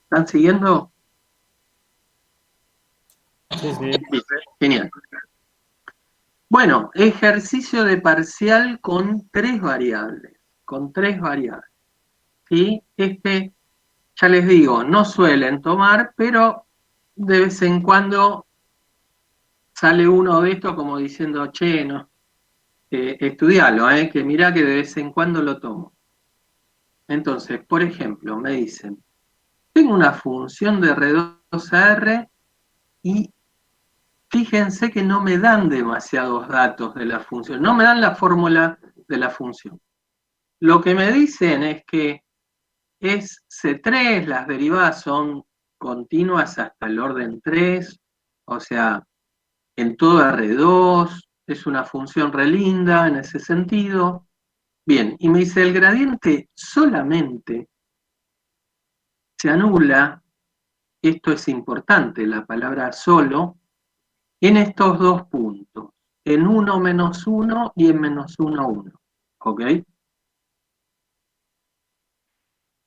¿Están siguiendo? Sí, sí. Genial. Bueno, ejercicio de parcial con tres variables. Con tres variables. ¿Sí? Ya les digo, no suelen tomar, pero de vez en cuando sale uno de estos como diciendo, che, no, estudialo, que mirá que de vez en cuando lo tomo. Entonces, por ejemplo, me dicen, tengo una función de R2 a R y fíjense que no me dan demasiados datos de la función, no me dan la fórmula de la función. Lo que me dicen es que es C3, las derivadas son continuas hasta el orden 3, o sea, en todo R2, es una función relinda en ese sentido. Bien, y me dice el gradiente solamente se anula, esto es importante, la palabra solo, en estos dos puntos, en 1 menos 1 y en menos 1, 1. ¿Ok?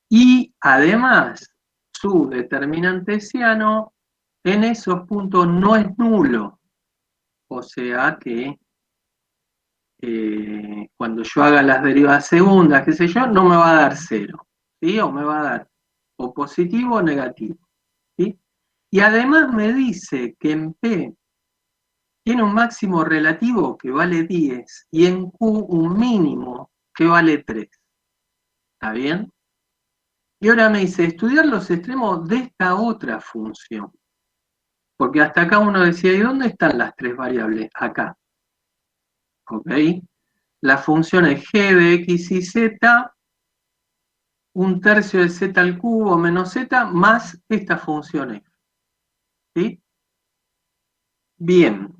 Y además, su determinante hessiano en esos puntos no es nulo. O sea que cuando yo haga las derivadas segundas, qué sé yo, no me va a dar cero. ¿Sí? O me va a dar o positivo o negativo. ¿Sí? Y además me dice que en P tiene un máximo relativo que vale 10 y en Q un mínimo que vale 3. ¿Está bien? Y ahora me dice estudiar los extremos de esta otra función. Porque hasta acá uno decía, ¿y dónde están las tres variables? Acá. ¿Ok? La función es g de x y z, un tercio de z al cubo menos z, más esta función f. ¿Sí? Bien.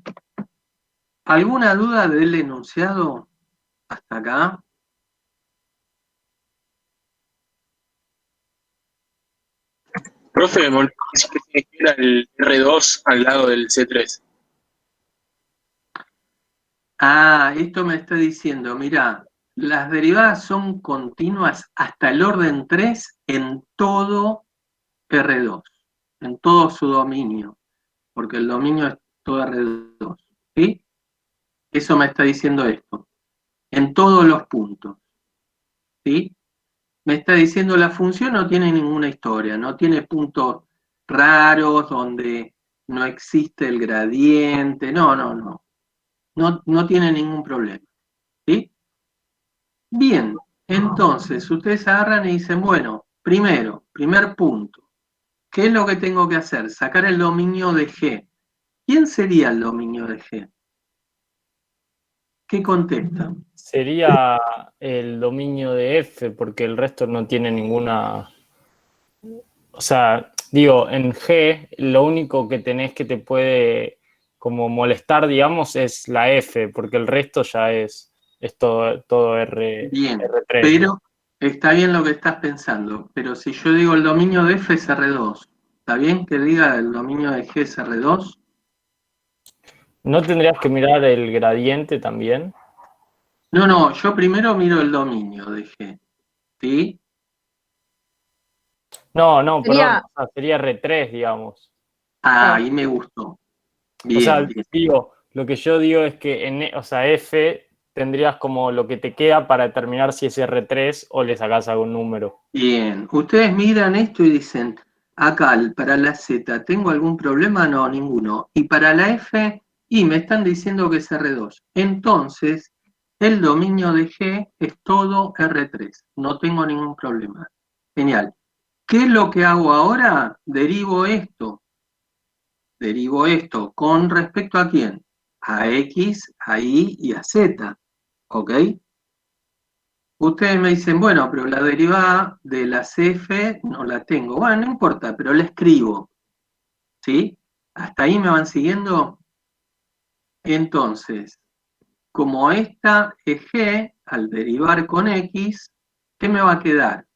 ¿Alguna duda del enunciado hasta acá? Profe, me olvidé decir que tiene que ir al R2 al lado del C3. Ah, esto me está diciendo, mirá, las derivadas son continuas hasta el orden 3 en todo R2, en todo su dominio, porque el dominio es todo R2, ¿sí? Eso me está diciendo esto, en todos los puntos, ¿sí? Me está diciendo la función no tiene ninguna historia, no tiene puntos raros donde no existe el gradiente, no tiene ningún problema, ¿sí? Bien, entonces ustedes agarran y dicen, bueno, primer punto, ¿qué es lo que tengo que hacer? Sacar el dominio de G. ¿Quién sería el dominio de G? ¿Qué contestan? Sería el dominio de F, porque el resto no tiene ninguna. O sea, digo, en G, lo único que tenés que te puede como molestar, digamos, es la F, porque el resto ya es todo Bien, R3, digamos. pero está bien lo que estás pensando, pero si yo digo el dominio de F es R2, ¿está bien que diga el dominio de G es R2? ¿No tendrías que mirar el gradiente también? No, yo primero miro el dominio de G, ¿sí? No, perdón, Sería, o sea, sería R3, digamos. Ah, ah, ahí me gustó. O Bien, sea, bien. digo, lo que yo digo es que o sea, F tendrías como lo que te queda para determinar si es R3 o le sacás algún número. Bien, ustedes miran esto y dicen, acá para la Z, ¿tengo algún problema? No, ninguno. Y para la F, y me están diciendo que es R2. Entonces, el dominio de G es todo R3. No tengo ningún problema. Genial. ¿Qué es lo que hago ahora? Derivo esto con respecto a quién? A X, a Y y a Z. ¿Ok? Ustedes me dicen, bueno, pero la derivada de la CF no la tengo. Bueno, no importa, pero la escribo, ¿sí? ¿Hasta ahí me van siguiendo? Entonces, como esta es G, al derivar con X, ¿qué me va a quedar?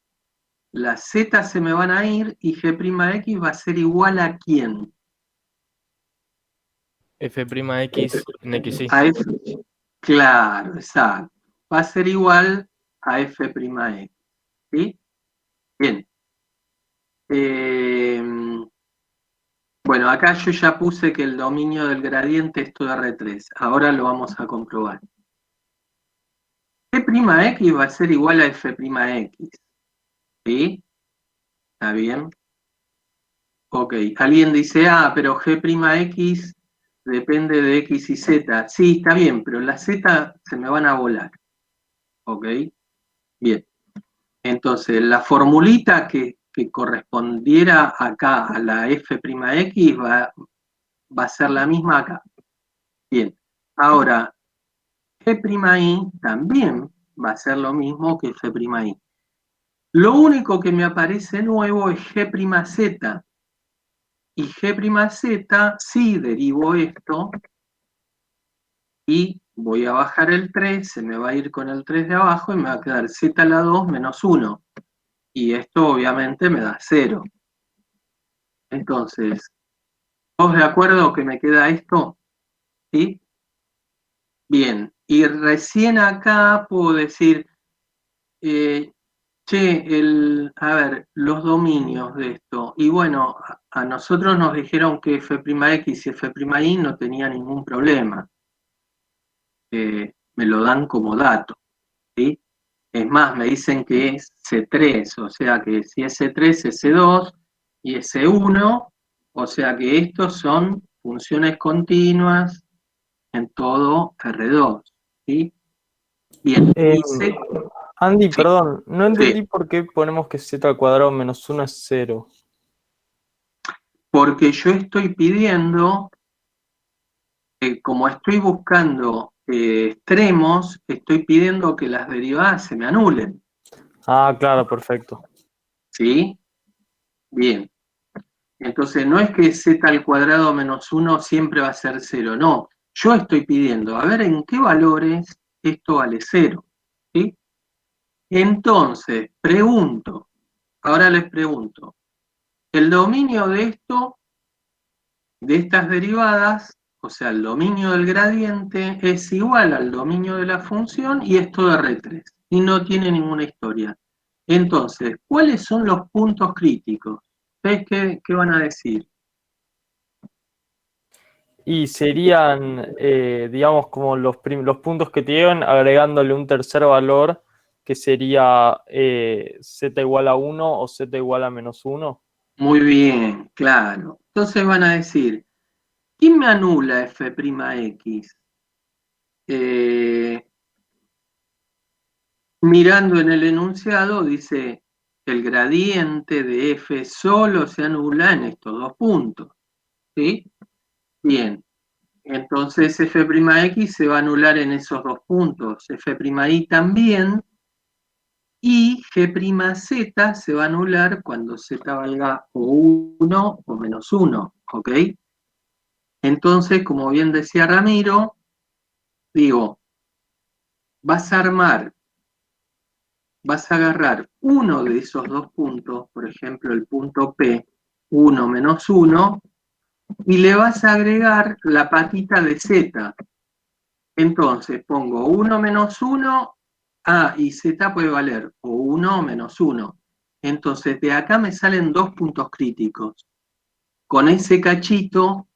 Las Z se me van a ir y G'(X) va a ser igual a ¿quién? F'X en XY. A F. Claro, exacto. Va a ser igual a F'X, ¿sí? Bien. Bueno, acá yo ya puse que el dominio del gradiente es todo R3. Ahora lo vamos a comprobar. F'X va a ser igual a F'X. ¿Sí? ¿Está bien? Ok. Alguien dice, pero G'X depende de X y Z. Sí, está bien, pero las Z se me van a volar. Ok. Bien. Entonces, la formulita que correspondiera acá a la F'X va a ser la misma acá. Bien. Ahora, G'I también va a ser lo mismo que F'I. Lo único que me aparece nuevo es G'Z. Y G'Z, sí derivo esto, y voy a bajar el 3, se me va a ir con el 3 de abajo y me va a quedar Z a la 2 menos 1. Y esto obviamente me da 0. Entonces, ¿todos de acuerdo que me queda esto? ¿Sí? Bien, y recién acá puedo decir, a ver, los dominios de esto. Y bueno, a nosotros nos dijeron que F'X y F'I no tenía ningún problema. Me lo dan como dato, ¿sí? Es más, me dicen que es C3, o sea que si es C3 es C2 y es C1, o sea que estos son funciones continuas en todo R2, ¿sí? Bien, y C, Andy, sí, perdón, no sí, entendí por qué ponemos que z al cuadrado menos 1 es 0. porque yo estoy pidiendo, como estoy buscando extremos, estoy pidiendo que las derivadas se me anulen, Ah, claro, perfecto. ¿sí? Bien. Entonces, no es que z al cuadrado menos 1 siempre va a ser 0, no. Yo estoy pidiendo, a ver en qué valores esto vale 0, ¿sí? Entonces, ahora les pregunto, el dominio de esto, de estas derivadas, o sea, el dominio del gradiente, es igual al dominio de la función y es todo R3, y no tiene ninguna historia. Entonces, ¿cuáles son los puntos críticos? ¿Ustedes qué van a decir? Y serían, digamos, como los puntos que te llevan agregándole un tercer valor que sería z igual a 1 o z igual a menos 1. Muy bien, claro. Entonces van a decir, ¿quién me anula F'X? Eh, Mirando en el enunciado, dice, el gradiente de F solo se anula en estos dos puntos. ¿Sí? Bien. Entonces F'X se va a anular en esos dos puntos. F'I también. Y G'Z se va a anular cuando Z valga o 1 o menos 1. ¿Ok? Entonces, como bien decía Ramiro, digo, vas a agarrar uno de esos dos puntos, por ejemplo, el punto P, 1 menos 1, y le vas a agregar la patita de Z. Entonces, pongo 1 menos 1, y Z puede valer o 1 o menos 1. Entonces, de acá me salen dos puntos críticos. Con ese cachito,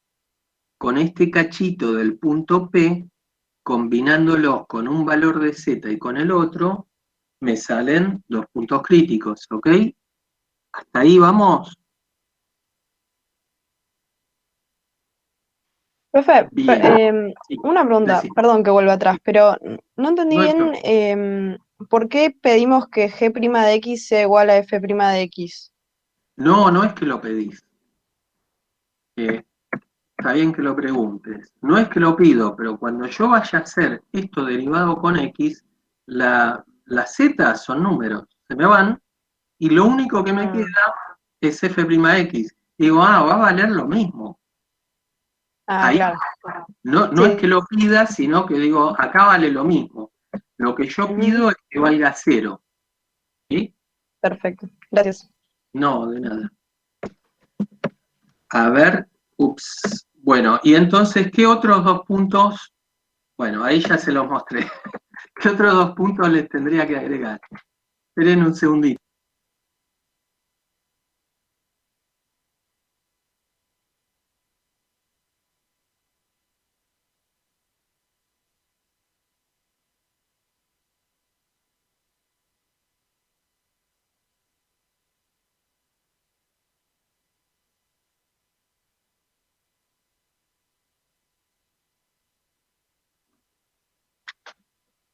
con este cachito del punto P, combinándolo con un valor de Z y con el otro, me salen dos puntos críticos, ¿ok? Hasta ahí vamos. Profe, Bien. Sí, una pregunta, decí. perdón que vuelva atrás, pero no entendí No hay bien problema. por qué pedimos que G' de X sea igual a F' de X. No, no es que lo pedís. Está bien que lo preguntes. No es que lo pido, pero cuando yo vaya a hacer esto derivado con X, las Z son números, se me van, y lo único que me queda es F'X. Digo, va a valer lo mismo. Ah, Ahí claro. no es Sí, que lo pida, sino que digo, acá vale lo mismo. Lo que yo ujú, pido es que valga 0. ¿Sí? perfecto. Gracias. No, de nada. A ver, ups. Bueno, y entonces, ¿qué otros dos puntos? Bueno, ahí ya se los mostré. ¿Qué otros dos puntos les tendría que agregar? Esperen un segundito.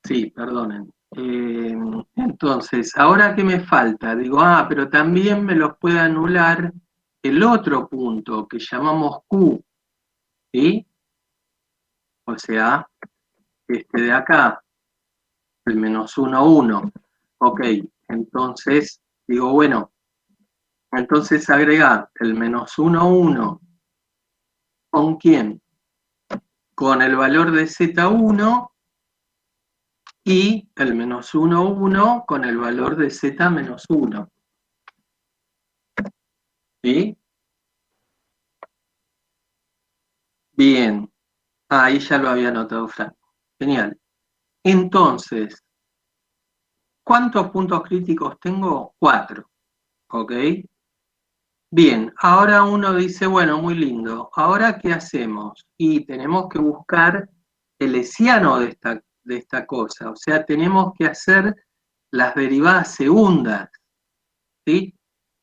Sí, perdonen. Entonces, ahora qué me falta, digo, pero también me los puede anular el otro punto que llamamos Q, ¿sí? O sea, este de acá, el menos 1, 1. Ok, entonces, digo, bueno, entonces agrega el menos 1, 1. ¿Con quién? Con el valor de Z1 y el menos 1, 1 con el valor de Z menos 1. ¿Sí? Bien. Ahí ya lo había anotado Franco. Genial. Entonces, ¿cuántos puntos críticos tengo? 4. ¿Ok? Bien, ahora uno dice, bueno, muy lindo. ¿Ahora qué hacemos? Y tenemos que buscar el hessiano de esta cosa. O sea, tenemos que hacer las derivadas segundas. ¿Sí?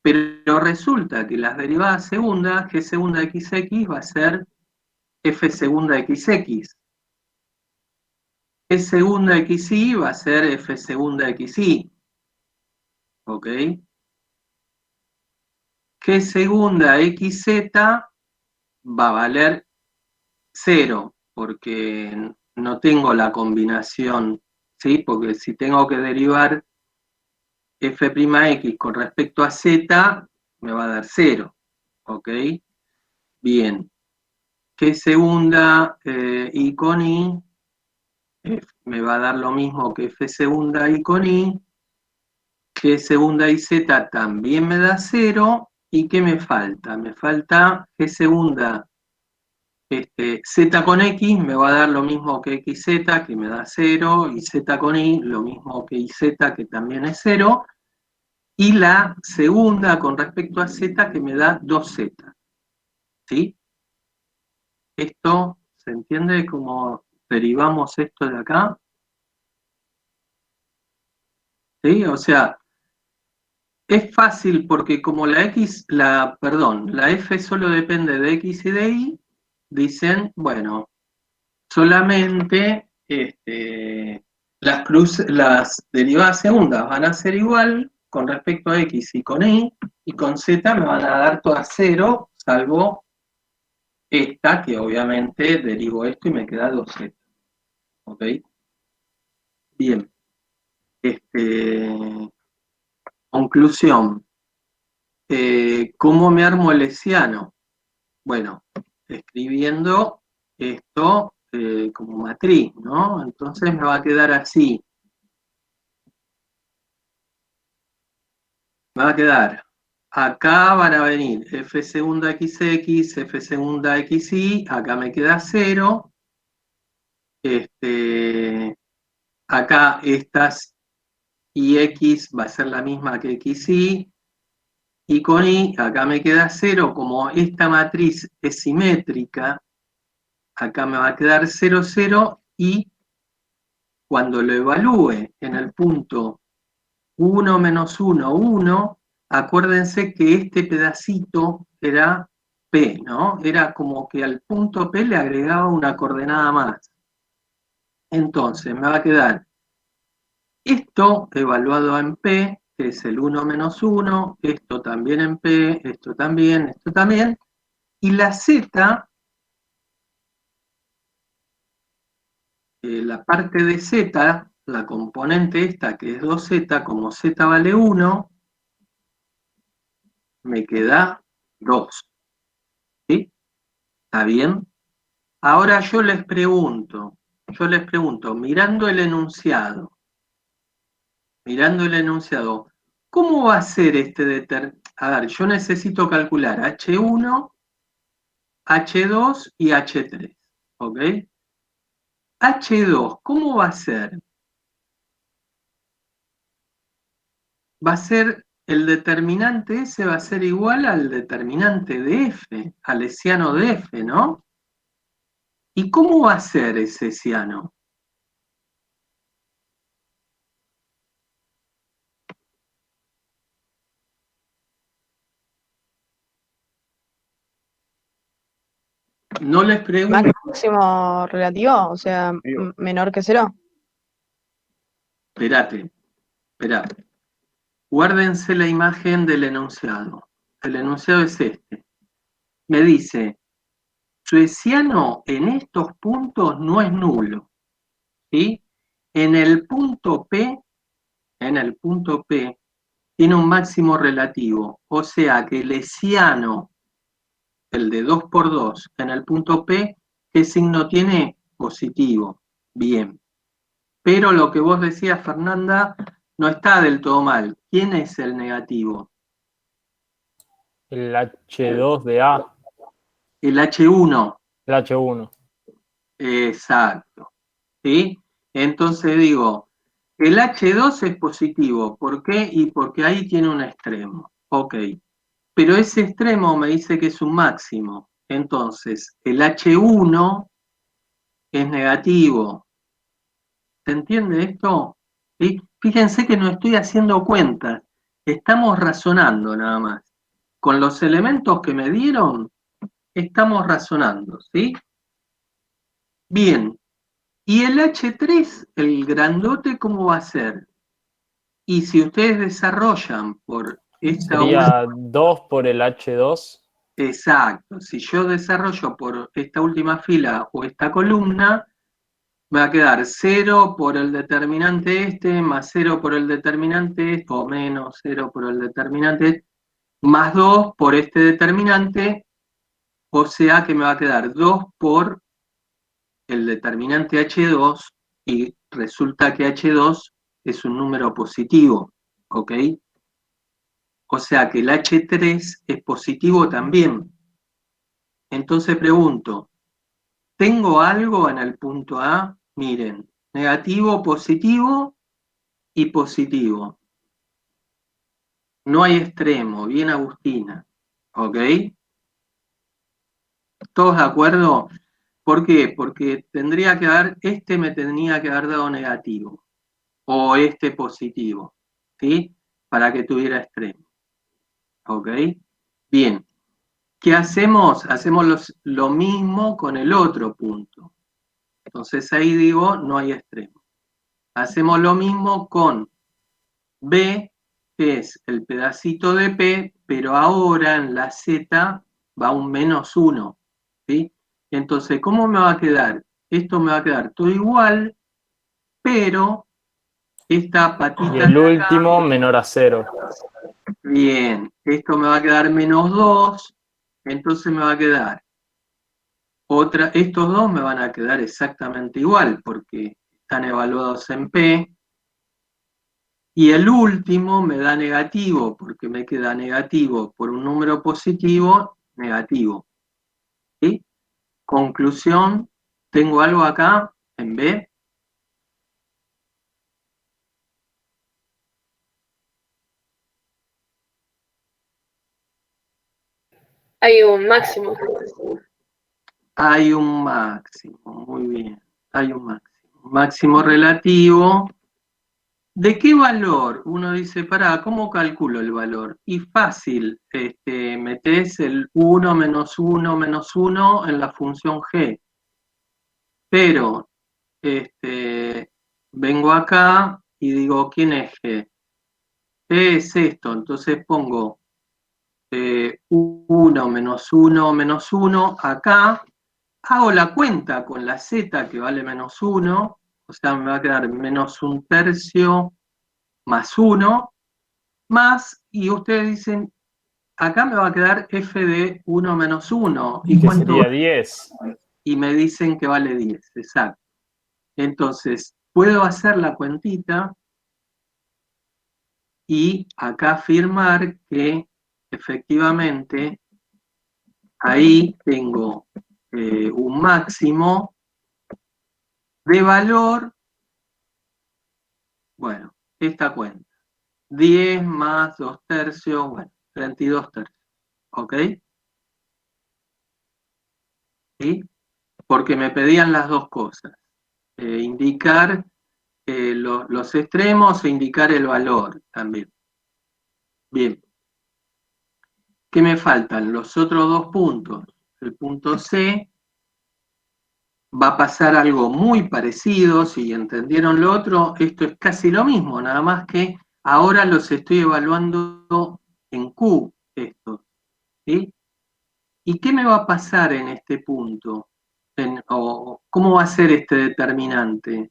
Pero resulta que las derivadas segundas, G segunda XX va a ser F segunda XX. G segunda XY va a ser F segunda XY. ¿Ok? G segunda XZ va a valer 0, porque no tengo la combinación, ¿sí? Porque si tengo que derivar F'X con respecto a Z, me va a dar 0. ¿Ok? Bien. G segunda Y con Y me va a dar lo mismo que F segunda Y con Y. G segunda y Z también me da 0. ¿Y qué me falta? Me falta G segunda Z con X me va a dar lo mismo que XZ, que me da 0, y Z con Y lo mismo que YZ, que también es 0, y la segunda con respecto a Z que me da 2Z. ¿Sí? Esto, ¿se entiende cómo derivamos esto de acá? ¿Sí? O sea, es fácil porque como la F solo depende de X y de Y, dicen, bueno, solamente las derivadas segundas van a ser igual con respecto a X y con Z me van a dar todas 0, salvo esta, que obviamente derivo esto y me queda 2Z. ¿Ok? Bien. Conclusión. ¿Cómo me armo el hessiano? Bueno, escribiendo esto como matriz, ¿no? Entonces me va a quedar así. Me va a quedar, acá van a venir F segunda XX, F segunda XY, acá me queda 0. Acá estas IX va a ser la misma que XY, y con Y acá me queda 0, como esta matriz es simétrica, acá me va a quedar 0, 0, y cuando lo evalúe en el punto 1 menos 1, 1, acuérdense que este pedacito era P, ¿no? Era como que al punto P le agregaba una coordenada más. Entonces me va a quedar esto evaluado en P, que es el 1 menos 1, esto también en P, esto también, y la Z, la parte de Z, la componente esta que es 2Z, como Z vale 1, me queda 2. ¿Sí? ¿Está bien? Ahora yo les pregunto, mirando el enunciado, ¿cómo va a ser este determinante? A ver, yo necesito calcular H1, H2 y H3, ¿ok? H2, ¿cómo va a ser? Va a ser, el determinante ese va a ser igual al determinante de F, al hessiano de F, ¿no? ¿Y cómo va a ser ese hessiano? No les pregunto. Máximo relativo, o sea, menor que 0. Esperate. Guárdense la imagen del enunciado. El enunciado es este. Me dice, Sueciano en estos puntos no es nulo. ¿Sí? En el punto P, tiene un máximo relativo. O sea que Leciano, el de 2 por 2, en el punto P, ¿qué signo tiene? Positivo. Bien. Pero lo que vos decías, Fernanda, no está del todo mal. ¿Quién es el negativo? El H2 de A, El H1. el H1. Exacto. ¿Sí? Entonces digo, el H2 es positivo. ¿Por qué? Y porque ahí tiene un extremo. Ok. Pero ese extremo me dice que es un máximo. Entonces, el H1 es negativo. ¿Se entiende esto? ¿Sí? Fíjense que no estoy haciendo cuentas. Estamos razonando nada más. Con los elementos que me dieron, estamos razonando. ¿Sí? Bien. ¿Y el H3, el grandote, cómo va a ser? Y si ustedes desarrollan por esta Sería 2 por el H2. exacto, si yo desarrollo por esta última fila o esta columna, me va a quedar 0 por el determinante este, más 0 por el determinante este, o menos 0 por el determinante este, más 2 por este determinante, o sea que me va a quedar 2 por el determinante H2, y resulta que H2 es un número positivo, ¿ok? O sea que el H3 es positivo también. Entonces pregunto, ¿tengo algo en el punto A? Miren, negativo, positivo y positivo. No hay extremo, bien Agustina, ¿ok? ¿Todos de acuerdo? ¿Por qué? Porque tendría que haber, este me tendría que haber dado negativo, o este positivo, ¿sí? Para que tuviera extremo, ¿ok? Bien, ¿qué hacemos? Hacemos lo mismo con el otro punto. Entonces ahí digo, no hay extremo. Hacemos lo mismo con B, que es el pedacito de P, pero ahora en la Z va un -1, ¿sí? Entonces, ¿cómo me va a quedar? Esto me va a quedar todo igual, pero esta Y patita el de acá, último menor a 0. bien, esto me va a quedar -2, entonces me va a quedar estos dos me van a quedar exactamente igual, porque están evaluados en P. Y el último me da negativo, porque me queda negativo por un número positivo, negativo. ¿Sí? Conclusión, tengo algo acá en B. Hay un máximo. Hay un máximo, muy bien. Hay un máximo. Máximo relativo. ¿De qué valor? Uno dice, pará, ¿cómo calculo el valor? Y fácil, metés el 1 menos 1 menos 1 en la función G. Pero vengo acá y digo, ¿quién es G? G es esto, entonces pongo 1 menos 1 menos 1 acá, hago la cuenta con la Z que vale -1, o sea, me va a quedar -1/3 más 1, más, y ustedes dicen, acá me va a quedar f de 1 menos 1, ¿y Que cuánto? sería 10. Y me dicen que vale 10, exacto. Entonces, puedo hacer la cuentita y acá afirmar que efectivamente ahí tengo un máximo de valor, bueno, esta cuenta, 10 más 2/3, bueno, 32/3, ¿ok? ¿Sí? Porque me pedían las dos cosas, indicar los extremos e indicar el valor también. Bien. ¿Qué me faltan? Los otros dos puntos. El punto C va a pasar algo muy parecido, si entendieron lo otro, esto es casi lo mismo, nada más que ahora los estoy evaluando en Q, esto, ¿sí? ¿Y qué me va a pasar en este punto? O ¿cómo va a ser este determinante?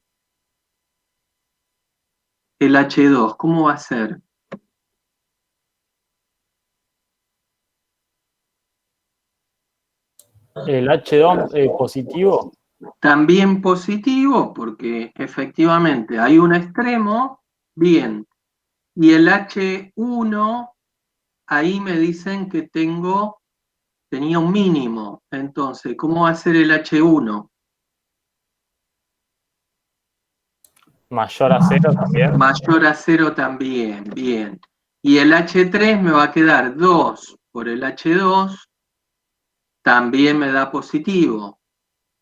El H2, ¿cómo va a ser? El H2 positivo, También positivo, porque efectivamente hay un extremo, bien, y el H1, ahí me dicen que tenía un mínimo, entonces, ¿cómo va a ser el H1? mayor a 0 también. Mayor a 0 también, bien. Y el H3 me va a quedar 2 por el H2, también me da positivo.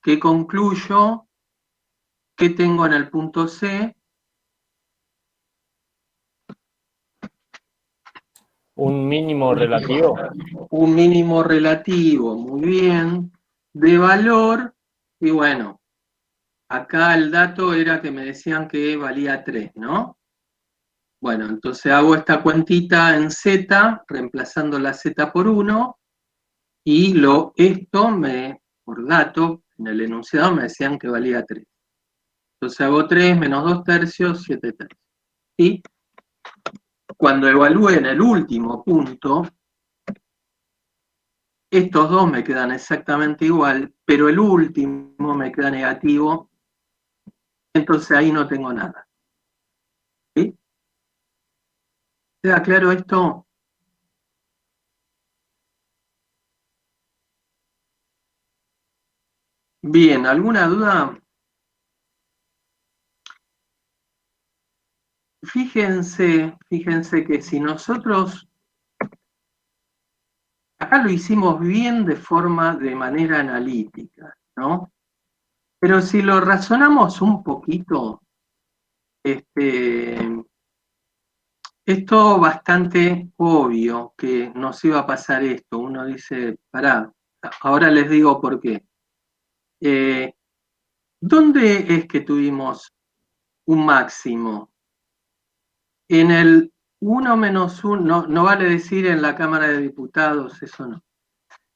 ¿Qué concluyo? ¿Qué tengo en el punto C? Un mínimo relativo. Un mínimo relativo, muy bien, de valor, y bueno, acá el dato era que me decían que valía 3, ¿no? Bueno, entonces hago esta cuentita en Z, reemplazando la Z por 1, y esto por dato, en el enunciado me decían que valía 3. Entonces hago 3 menos 2 tercios, 7 tercios. Y cuando evalúe en el último punto, estos dos me quedan exactamente igual, pero el último me queda negativo, entonces ahí no tengo nada. ¿Sí? ¿Queda claro esto? Bien, ¿alguna duda? Fíjense que si nosotros, acá lo hicimos bien de manera analítica, ¿no? Pero si lo razonamos un poquito, es todo bastante obvio que nos iba a pasar esto. Uno dice, pará, ahora les digo por qué. ¿Dónde es que tuvimos un máximo? En el 1 menos 1, no vale decir en la Cámara de Diputados, eso no.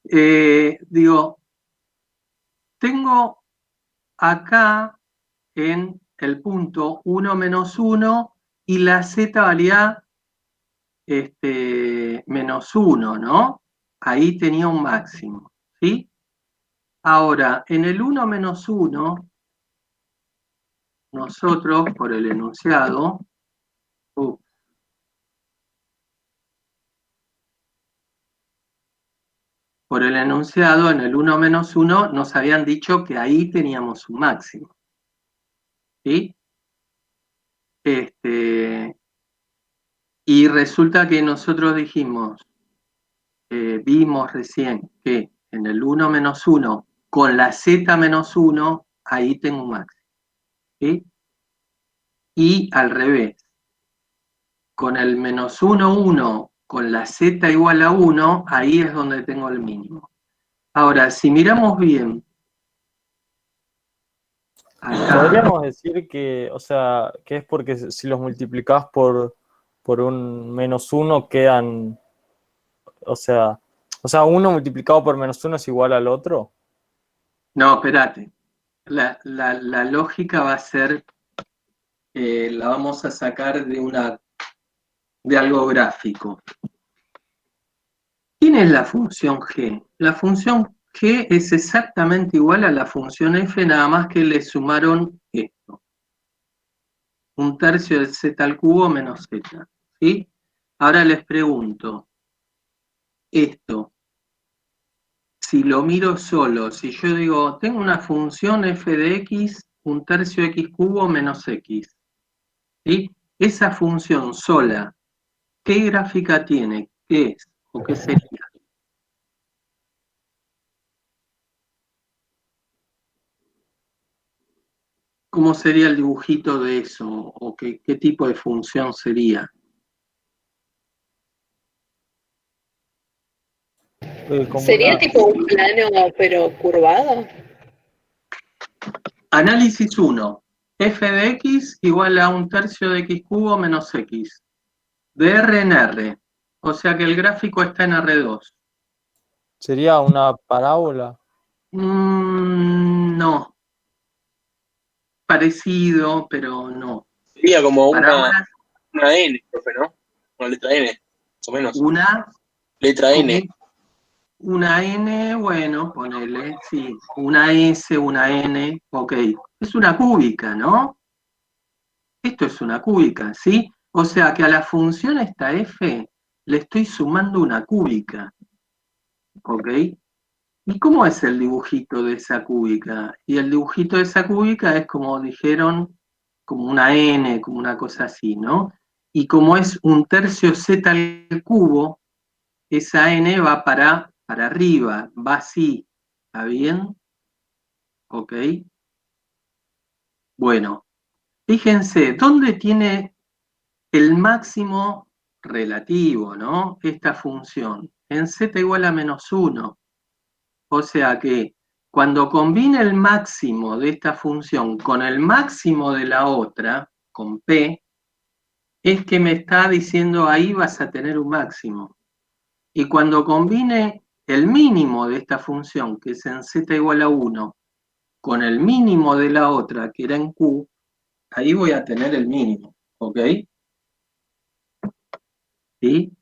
Digo, tengo acá en el punto 1 menos 1 y la z valía menos 1, ¿no? Ahí tenía un máximo, ¿sí? Ahora, en el 1 menos 1, nosotros, por el enunciado, en el 1 menos 1, nos habían dicho que ahí teníamos un máximo, ¿sí? Y resulta que nosotros vimos recién que en el 1 menos 1, con la z menos 1, ahí tengo un máximo, ¿sí? Y al revés, con el menos 1, 1, con la z igual a 1, ahí es donde tengo el mínimo. Ahora, si miramos bien, acá, Podríamos decir que, o sea, que es porque si los multiplicás por un menos 1 quedan, o sea, uno multiplicado por menos 1 es igual al otro. no, espérate, la lógica va a ser, la vamos a sacar de algo gráfico. ¿Quién es la función g? La función g es exactamente igual a la función f, nada más que le sumaron esto. Un tercio de z al cubo menos z. ¿Sí? Ahora les pregunto, esto, si lo miro solo, si yo digo, tengo una función f de x, un tercio de x cubo menos x. ¿Sí? Esa función sola, ¿qué gráfica tiene? ¿Qué es? ¿O qué sería? ¿Cómo sería el dibujito de eso? ¿O qué tipo de función sería? Como ¿Sería una, tipo un plano pero curvado? Análisis 1. F de x igual a 1/3 de x cubo menos x. De R en R. O sea que el gráfico está en R2. ¿Sería una parábola? No. Parecido, pero no. Sería como Parábolas, una N, profe, ¿no? Una letra N, más o menos. una, Letra N. una N, bueno, ponele, sí. Una S, una N, ok. Es una cúbica, ¿no? Esto es una cúbica, ¿sí? O sea que a la función esta f le estoy sumando una cúbica, ¿ok? ¿Y cómo es el dibujito de esa cúbica? Y el dibujito de esa cúbica es como dijeron, como una n, como una cosa así, ¿no? Y como es 1/3 z al cubo, esa n va para arriba, va así, ¿está bien? ¿Ok? Bueno, fíjense, ¿dónde tiene el máximo relativo, ¿no? Esta función, en z igual a -1. O sea que cuando combine el máximo de esta función con el máximo de la otra, con p, es que me está diciendo ahí vas a tener un máximo. Y cuando combine el mínimo de esta función, que es en z igual a 1, con el mínimo de la otra, que era en q, ahí voy a tener el mínimo, ¿ok? ¿Sí?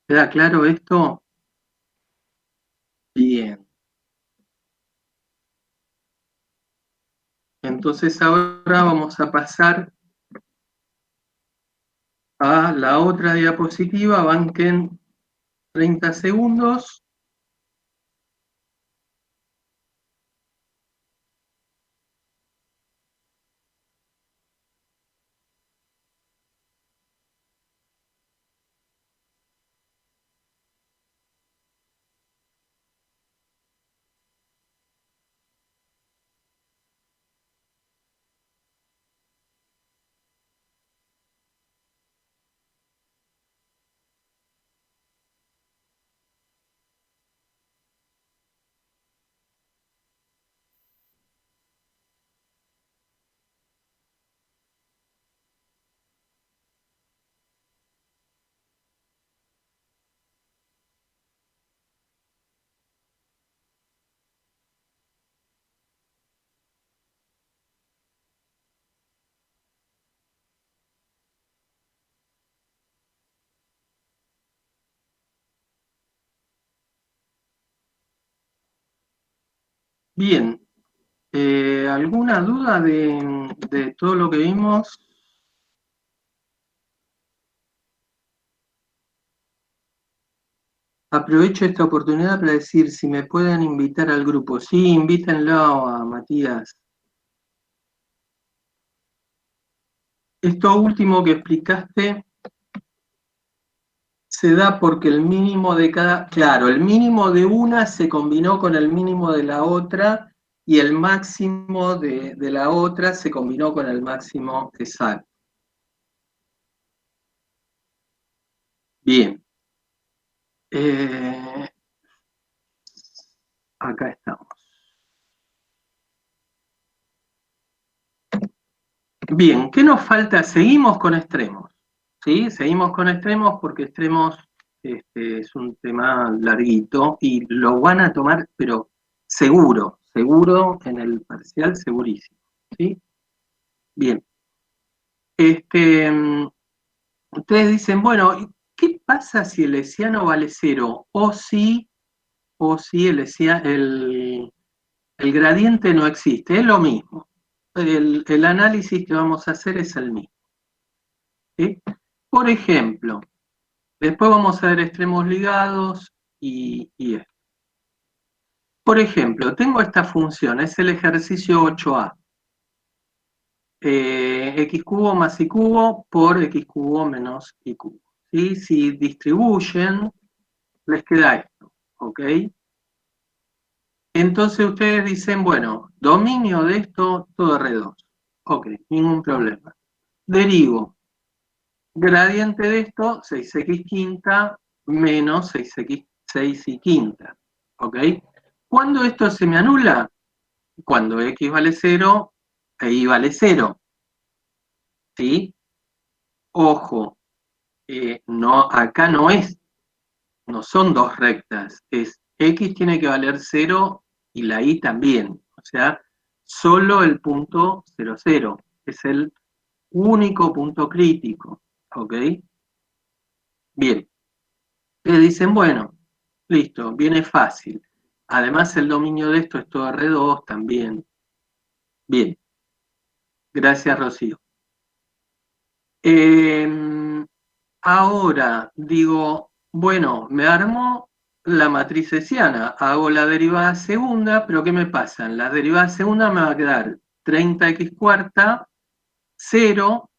¿Queda claro esto? Bien. Entonces ahora vamos a pasar a la otra diapositiva, banquen 30 segundos. Bien, ¿alguna duda de todo lo que vimos? Aprovecho esta oportunidad para decir si me pueden invitar al grupo. Sí, invítenlo a Matías. Esto último que explicaste se da porque el mínimo de cada, claro, el mínimo de una se combinó con el mínimo de la otra y el máximo de la otra se combinó con el máximo exacto. Bien. Acá estamos. Bien, ¿qué nos falta? Seguimos con extremos. ¿Sí? Seguimos con extremos porque extremos es un tema larguito y lo van a tomar, pero seguro, seguro en el parcial, segurísimo. ¿Sí? Bien. Ustedes dicen, bueno, ¿qué pasa si el hessiano vale 0? O si el gradiente no existe, es lo mismo. El análisis que vamos a hacer es el mismo. ¿Sí? Por ejemplo, después vamos a ver extremos ligados y esto. Por ejemplo, tengo esta función, es el ejercicio 8a. X cubo más y cubo por x cubo menos y cubo. ¿Sí? Si distribuyen, les queda esto, ¿ok? Entonces ustedes dicen, bueno, dominio de esto, todo R2. Ok, ningún problema. Derivo. Gradiente de esto, 6x quinta menos 6 y quinta. ¿Ok? ¿Cuándo esto se me anula? cuando X vale 0, Y vale 0. ¿Sí? Ojo, no, acá no son dos rectas, es X tiene que valer 0 y la Y también. O sea, solo el punto 0, 0. Es el único punto crítico. ¿Ok? Bien. Le dicen, bueno, listo, viene fácil. Además, el dominio de esto es todo R2 también. Bien. Gracias, Rocío. Ahora digo, bueno, me armo la matriz hessiana, hago la derivada segunda, pero ¿qué me pasa? En la derivada segunda me va a quedar 30x cuarta, 0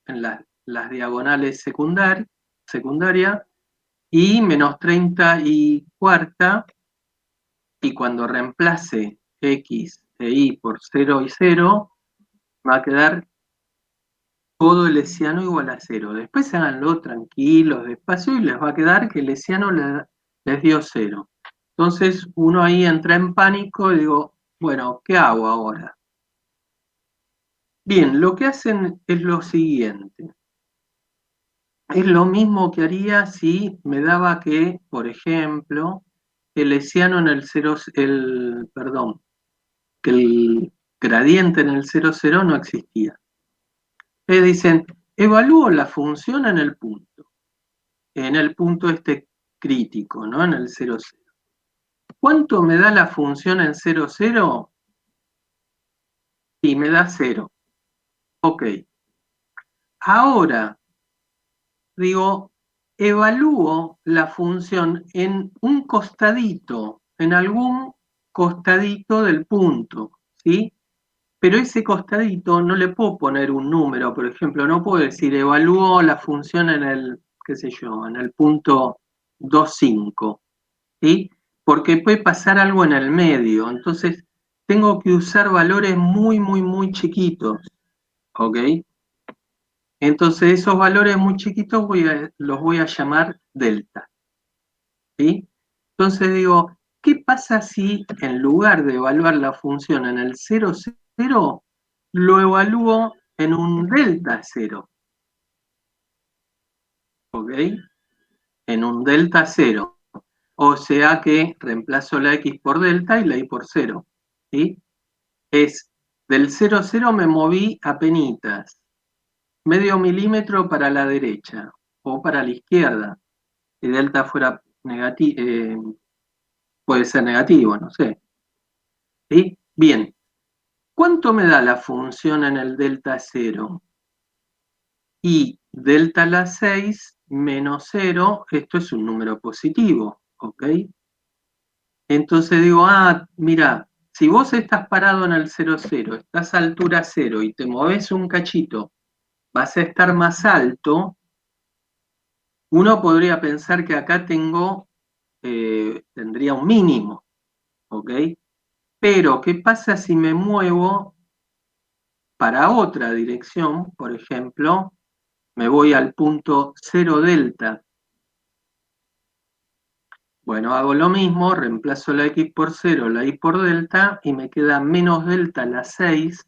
en las diagonales secundaria, y menos 30 y cuarta, y cuando reemplace x e y por 0 y 0, va a quedar todo el hessiano igual a 0. Después háganlo tranquilos, despacio, y les va a quedar que el hessiano les dio 0. Entonces uno ahí entra en pánico y digo, bueno, ¿qué hago ahora? Bien, lo que hacen es lo siguiente. Es lo mismo que haría si me daba que, por ejemplo, el hessiano en el 0, perdón, que el gradiente en el 0, 0 no existía. Dicen, evalúo la función en el punto este crítico, ¿no? En el 0, 0. ¿Cuánto me da la función en 0, 0? Y me da 0. Ok. Ahora, digo, evalúo la función en un costadito, en algún costadito del punto, ¿sí? Pero ese costadito no le puedo poner un número, por ejemplo, no puedo decir evalúo la función en el, qué sé yo, en el punto 2,5, ¿sí? Porque puede pasar algo en el medio, entonces tengo que usar valores muy, muy, muy chiquitos, ¿ok? Entonces esos valores muy chiquitos los voy a llamar delta, ¿sí? Entonces digo, ¿qué pasa si en lugar de evaluar la función en el 0, 0, lo evalúo en un delta 0? ¿Ok? En un delta 0. O sea que reemplazo la x por delta y la y por 0. ¿Sí? Es del 0, 0 me moví a penitas, medio milímetro para la derecha o para la izquierda. Si delta fuera negativo, puede ser negativo, no sé. ¿Sí? Bien. ¿Cuánto me da la función en el delta 0? Y delta a la 6 menos 0, esto es un número positivo, ¿ok? Entonces digo, mira, si vos estás parado en el 0, 0, estás a altura 0 y te moves un cachito, vas a estar más alto. Uno podría pensar que acá tendría un mínimo, ¿ok? Pero, ¿qué pasa si me muevo para otra dirección? Por ejemplo, me voy al punto 0 delta. Bueno, hago lo mismo, reemplazo la x por 0, la y por delta, y me queda menos delta a la 6,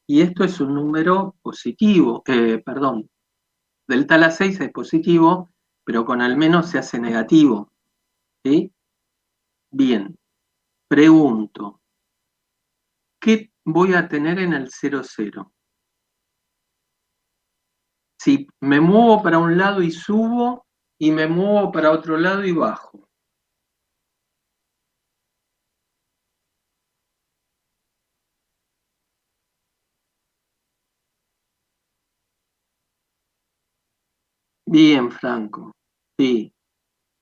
y esto es un número positivo, perdón, delta a la 6 es positivo, pero con el menos se hace negativo, ¿sí? Bien, pregunto, ¿qué voy a tener en el 0, 0? Si me muevo para un lado y subo, y me muevo para otro lado y bajo. Bien, Franco, sí,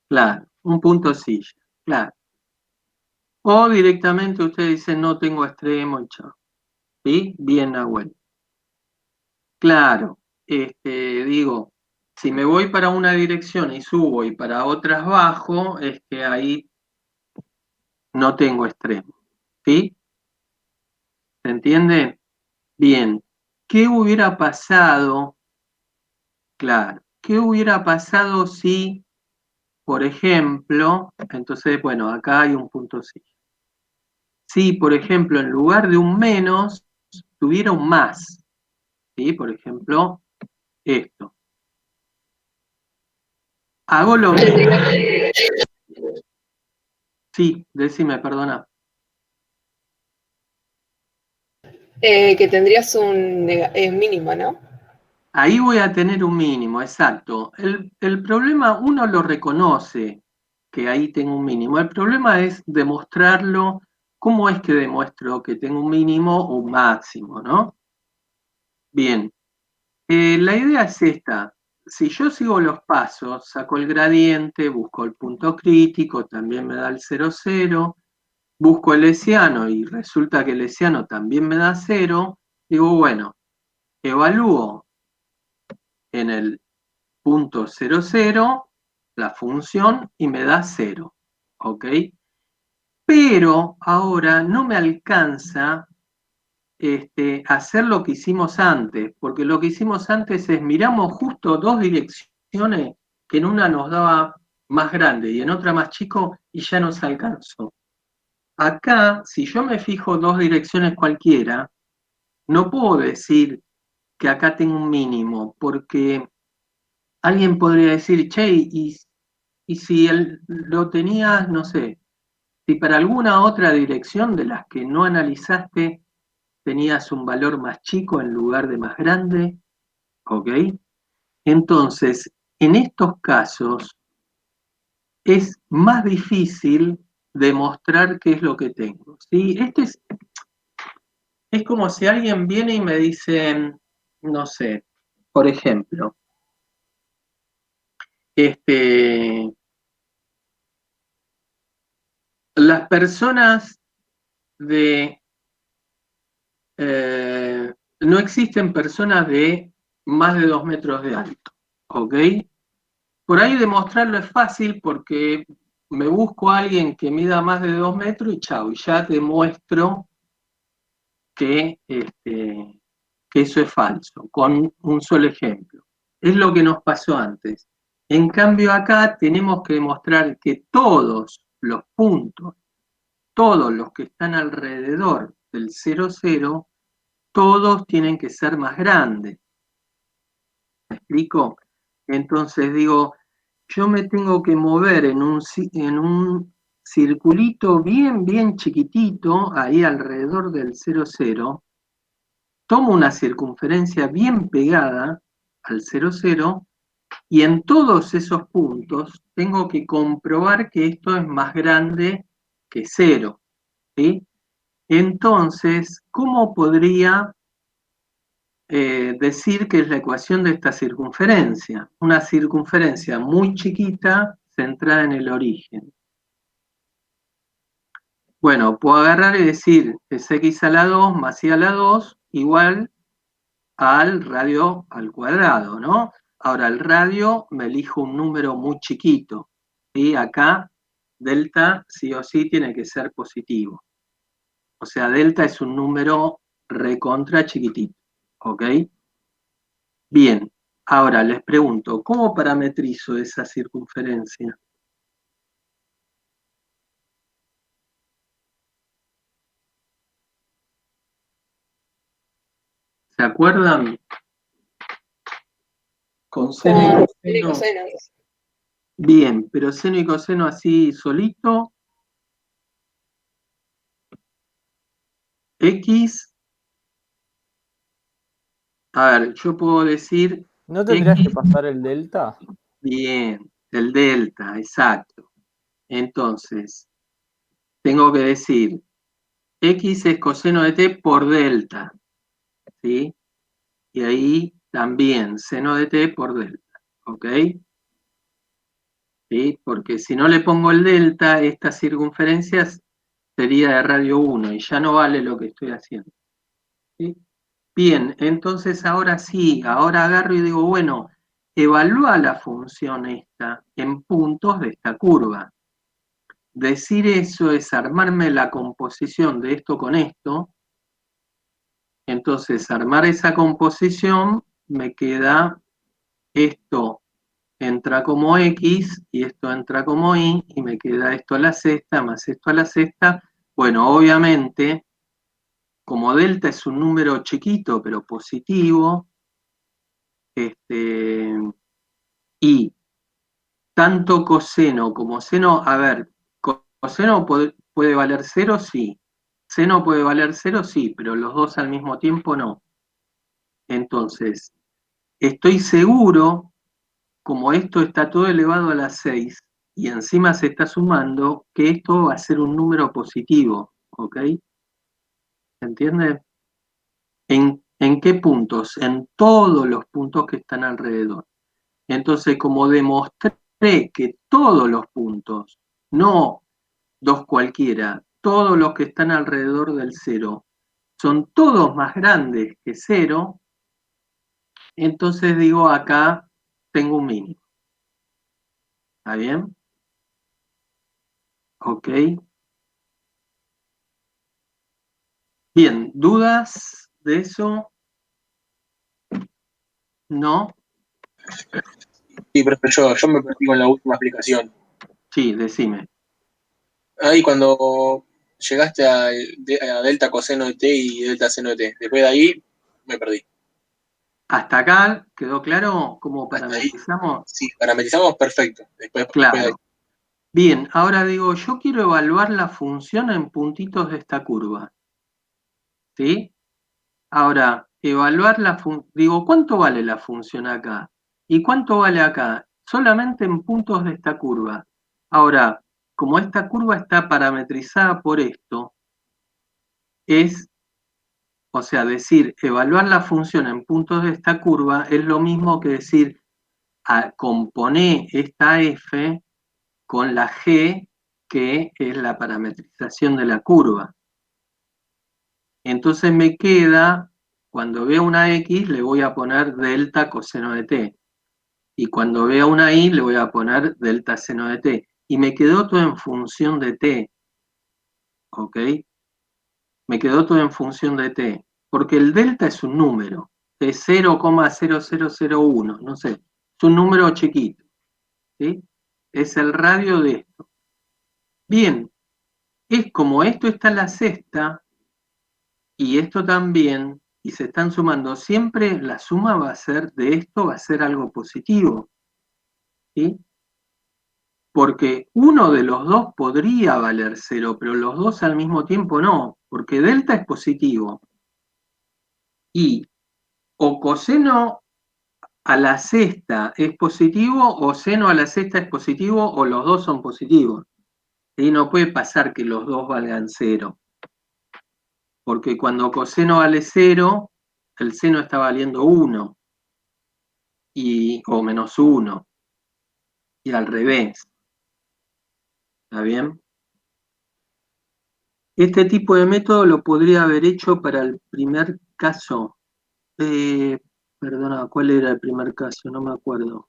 claro, un punto silla, claro. O directamente usted dice no tengo extremo y chao. ¿Sí? Bien, Nahuel. Claro, digo, si me voy para una dirección y subo y para otras bajo, es que ahí no tengo extremo. ¿Sí? ¿Se entiende? Bien. ¿Qué hubiera pasado? Claro. ¿Qué hubiera pasado si, por ejemplo, entonces, bueno, acá hay un punto sí. si, por ejemplo, en lugar de un menos, tuviera un más. ¿Sí? Por ejemplo, esto. Hago lo mismo. Sí, decime, perdona. Que tendrías un mínimo, ¿no? Ahí voy a tener un mínimo, exacto. El problema, uno lo reconoce que ahí tengo un mínimo. El problema es demostrarlo. ¿Cómo es que demuestro que tengo un mínimo o un máximo, no? Bien, la idea es esta. Si yo sigo los pasos, saco el gradiente, busco el punto crítico, también me da el 0, 0, busco el hessiano y resulta que el hessiano también me da 0, digo, bueno, evalúo en el punto 0, 0 la función y me da 0, ¿ok? Pero ahora no me alcanza hacer lo que hicimos antes, porque lo que hicimos antes es miramos justo dos direcciones que en una nos daba más grande y en otra más chico y ya nos alcanzó. Acá, si yo me fijo dos direcciones cualquiera, no puedo decir que acá tengo un mínimo, porque alguien podría decir, che, y si lo tenías, no sé, si para alguna otra dirección de las que no analizaste tenías un valor más chico en lugar de más grande, ¿ok? Entonces, en estos casos es más difícil demostrar qué es lo que tengo, ¿sí? Es como si alguien viene y me dice, no sé, por ejemplo, este, las personas de, no existen personas de más de 2 metros de alto, ¿ok? Por ahí demostrarlo es fácil porque me busco a alguien que mida más de 2 metros y chao, y ya demuestro que eso es falso, con un solo ejemplo. Es lo que nos pasó antes. En cambio acá tenemos que demostrar que todos los puntos, todos los que están alrededor del 0, 0, todos tienen que ser más grandes. ¿Me explico? Entonces digo, yo me tengo que mover en un circulito bien, bien chiquitito, ahí alrededor del 0, 0, tomo una circunferencia bien pegada al 0, 0, y en todos esos puntos tengo que comprobar que esto es más grande que 0, ¿sí? Entonces, ¿cómo podría decir que es la ecuación de esta circunferencia? Una circunferencia muy chiquita centrada en el origen. Bueno, puedo agarrar y decir es x a la 2 más y a la 2 igual al radio al cuadrado, ¿no? Ahora, el radio me elijo un número muy chiquito, ¿sí? Acá, delta sí o sí tiene que ser positivo. O sea, delta es un número recontra chiquitito, ¿ok? Bien, ahora les pregunto, ¿cómo parametrizo esa circunferencia? ¿Se acuerdan? Con seno y Con seno y coseno. coseno. Bien, pero seno y coseno así solito. X, a ver, yo puedo decir ¿No tendrías X, que pasar el delta? bien, el delta, exacto. Entonces, tengo que decir X es coseno de t por delta, ¿sí? Y ahí también seno de t por delta, ¿ok? ¿Sí? Porque si no le pongo el delta, esta circunferencia sería de radio 1 y ya no vale lo que estoy haciendo, ¿sí? Bien, entonces ahora sí, ahora agarro y digo, bueno, evalúa la función esta en puntos de esta curva. Decir eso es armarme la composición de esto con esto. Entonces, armar esa composición me queda esto entra como X y esto entra como Y y me queda esto a la sexta más esto a la sexta. Bueno, obviamente, como delta es un número chiquito pero positivo, y tanto coseno como seno, a ver, coseno puede valer cero, sí. Seno puede valer cero, sí, pero los dos al mismo tiempo no. Entonces, estoy seguro, como esto está todo elevado a la 6 y encima se está sumando, que esto va a ser un número positivo, ¿ok? ¿Se entiende? ¿En qué puntos? En todos los puntos que están alrededor. Entonces, como demostré que todos los puntos, no dos cualquiera, todos los que están alrededor del cero, son todos más grandes que cero, entonces digo acá tengo un mínimo. ¿Está bien? Ok. Bien, ¿dudas de eso? ¿No? Sí, pero yo me perdí con la última explicación. Sí, decime. Ahí cuando llegaste a delta coseno de t y delta seno de t, después de ahí me perdí. ¿Hasta acá quedó claro cómo Hasta ahí, parametrizamos? sí, parametrizamos perfecto. Después de ahí. Claro. Bien, ahora digo, yo quiero evaluar la función en puntitos de esta curva. ¿Sí? Ahora, evaluar la función, digo, ¿cuánto vale la función acá? ¿Y cuánto vale acá? Solamente en puntos de esta curva. Ahora, como esta curva está parametrizada por esto, es, o sea, decir, evaluar la función en puntos de esta curva es lo mismo que decir, componer esta f con la g, que es la parametrización de la curva. Entonces me queda, cuando vea una x, le voy a poner delta coseno de t. Y cuando vea una y, le voy a poner delta seno de t. Y me quedó todo en función de t. ¿Ok? Me quedó todo en función de t. Porque el delta es un número. Es 0,0001. No sé. Es un número chiquito. ¿Sí? Es el radio de esto. Bien. Es como esto está en la sexta, y esto también, y se están sumando, siempre la suma va a ser de esto, va a ser algo positivo, ¿sí? Porque uno de los dos podría valer cero, pero los dos al mismo tiempo no, porque delta es positivo, y o coseno a la sexta es positivo, o seno a la sexta es positivo, o los dos son positivos, ¿sí? No puede pasar que los dos valgan cero, porque cuando coseno vale cero, el seno está valiendo 1, o menos 1, y al revés. ¿Está bien? Este tipo de método lo podría haber hecho para el primer caso. Eh, Perdona, ¿cuál era el primer caso? No me acuerdo.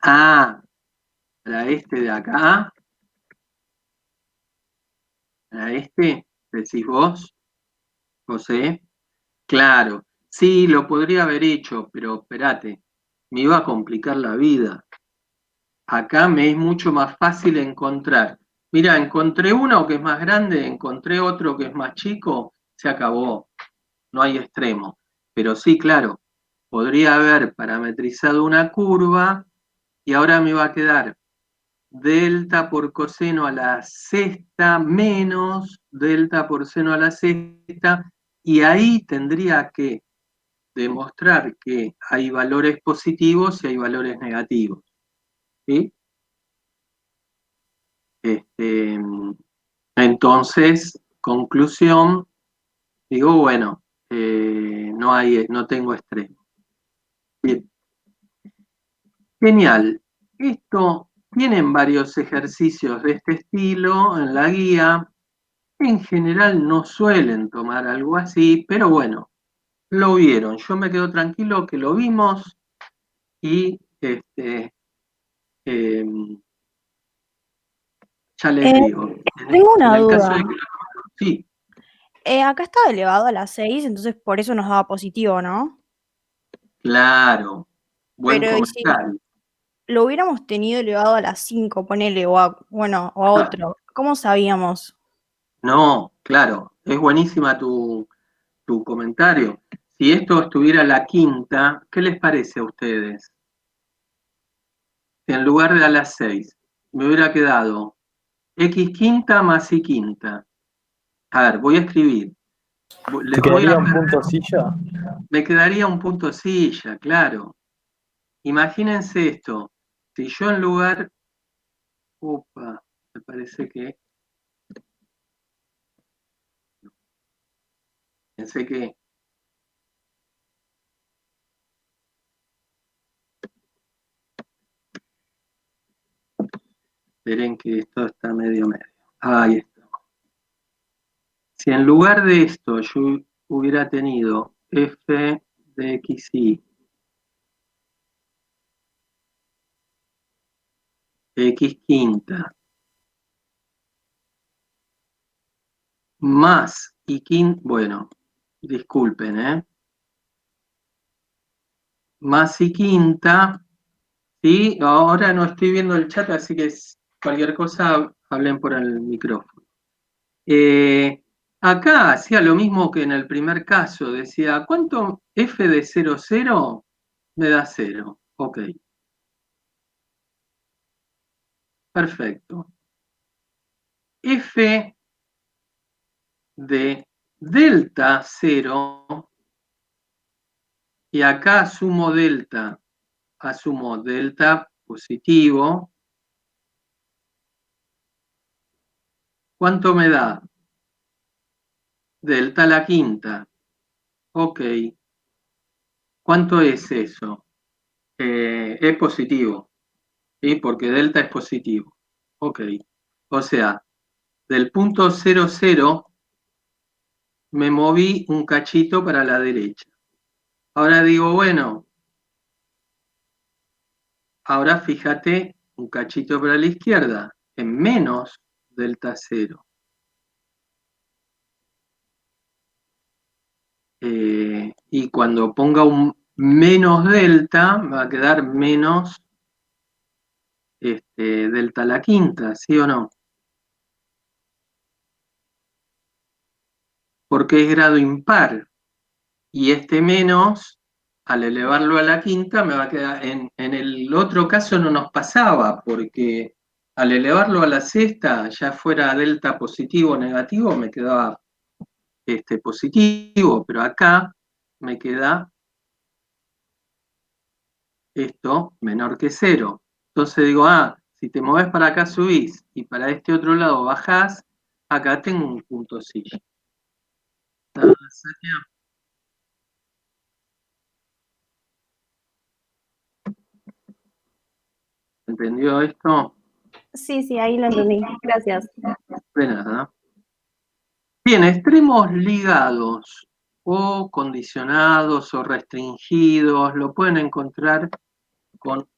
Ah, para este de acá, para este, decís vos, José. Claro, sí, lo podría haber hecho, pero espérate, me iba a complicar la vida. Acá me es mucho más fácil encontrar. Mira, encontré uno que es más grande, encontré otro que es más chico, se acabó, no hay extremo. Pero sí, claro, podría haber parametrizado una curva y ahora me va a quedar delta por coseno a la sexta menos delta por seno a la sexta, y ahí tendría que demostrar que hay valores positivos y hay valores negativos. ¿Sí? Este, entonces, conclusión, digo, bueno, no tengo extremo. Bien, genial. Esto tienen varios ejercicios de este estilo en la guía. En general no suelen tomar algo así, pero bueno, lo vieron. Yo me quedo tranquilo que lo vimos y eh, ya les Eh, digo. tengo En una el caso de duda. que sí, Acá estaba elevado a las 6, entonces por eso nos daba positivo, ¿no? claro, buen Pero ¿y si, comentario. lo hubiéramos tenido elevado a la 5, ponele, o a, bueno, o a otro, ¿cómo sabíamos? No, claro, es buenísima tu comentario. Si esto estuviera la quinta, ¿qué les parece a ustedes? Si en lugar de a las 6 me hubiera quedado x quinta más y quinta. A ver, voy a escribir. ¿Te quedaría un punto silla? Me quedaría un punto silla, claro. Imagínense esto. Si yo en lugar... Opa, me parece que... Pensé que... Esperen que esto está medio. Ahí está. Si en lugar de esto yo hubiera tenido f de xy, x quinta, más y quinta, bueno, disculpen, más y quinta, ¿sí? Ahora no estoy viendo el chat, así que cualquier cosa hablen por el micrófono. Acá hacía lo mismo que en el primer caso, decía, ¿cuánto f de 0, 0 me da 0? Ok, perfecto. F de delta 0, y acá asumo delta positivo, ¿cuánto me da? Delta a la quinta. Ok, ¿cuánto es eso? Es positivo, ¿sí? Porque delta es positivo. Ok, o sea, del punto 0, 0 me moví un cachito para la derecha. Ahora digo, bueno, ahora fíjate un cachito para la izquierda, en menos delta 0. Y cuando ponga un menos delta, me va a quedar menos delta a la quinta, ¿sí o no? Porque es grado impar. Y este menos, al elevarlo a la quinta, me va a quedar. En el otro caso no nos pasaba, porque al elevarlo a la sexta, ya fuera delta positivo o negativo, me quedaba positivo, pero acá me queda esto menor que 0. Entonces digo, si te mueves para acá subís y para este otro lado bajás, acá tengo un punto silla. ¿Entendió esto? Sí, sí, ahí lo entendí. Gracias. De nada. Bien, extremos ligados o condicionados o restringidos, lo pueden encontrar con...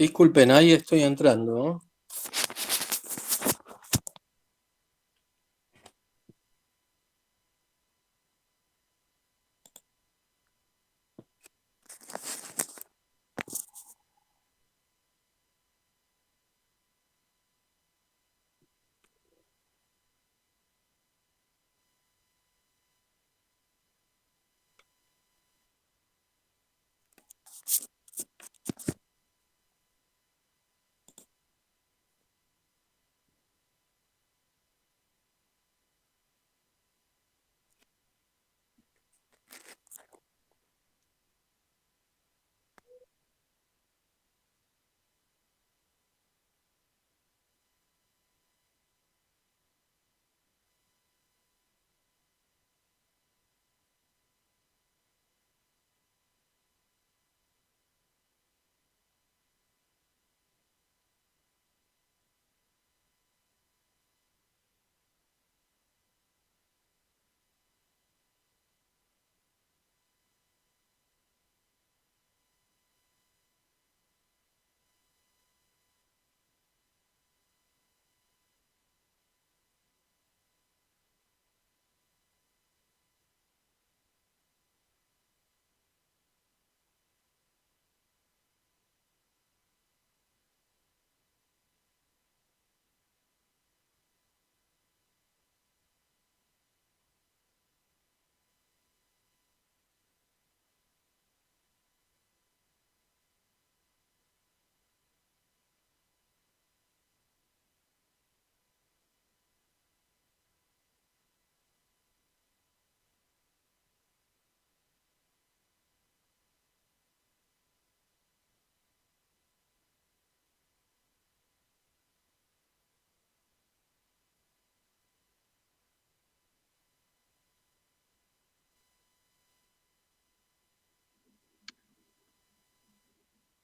Disculpen, ahí estoy entrando, ¿no?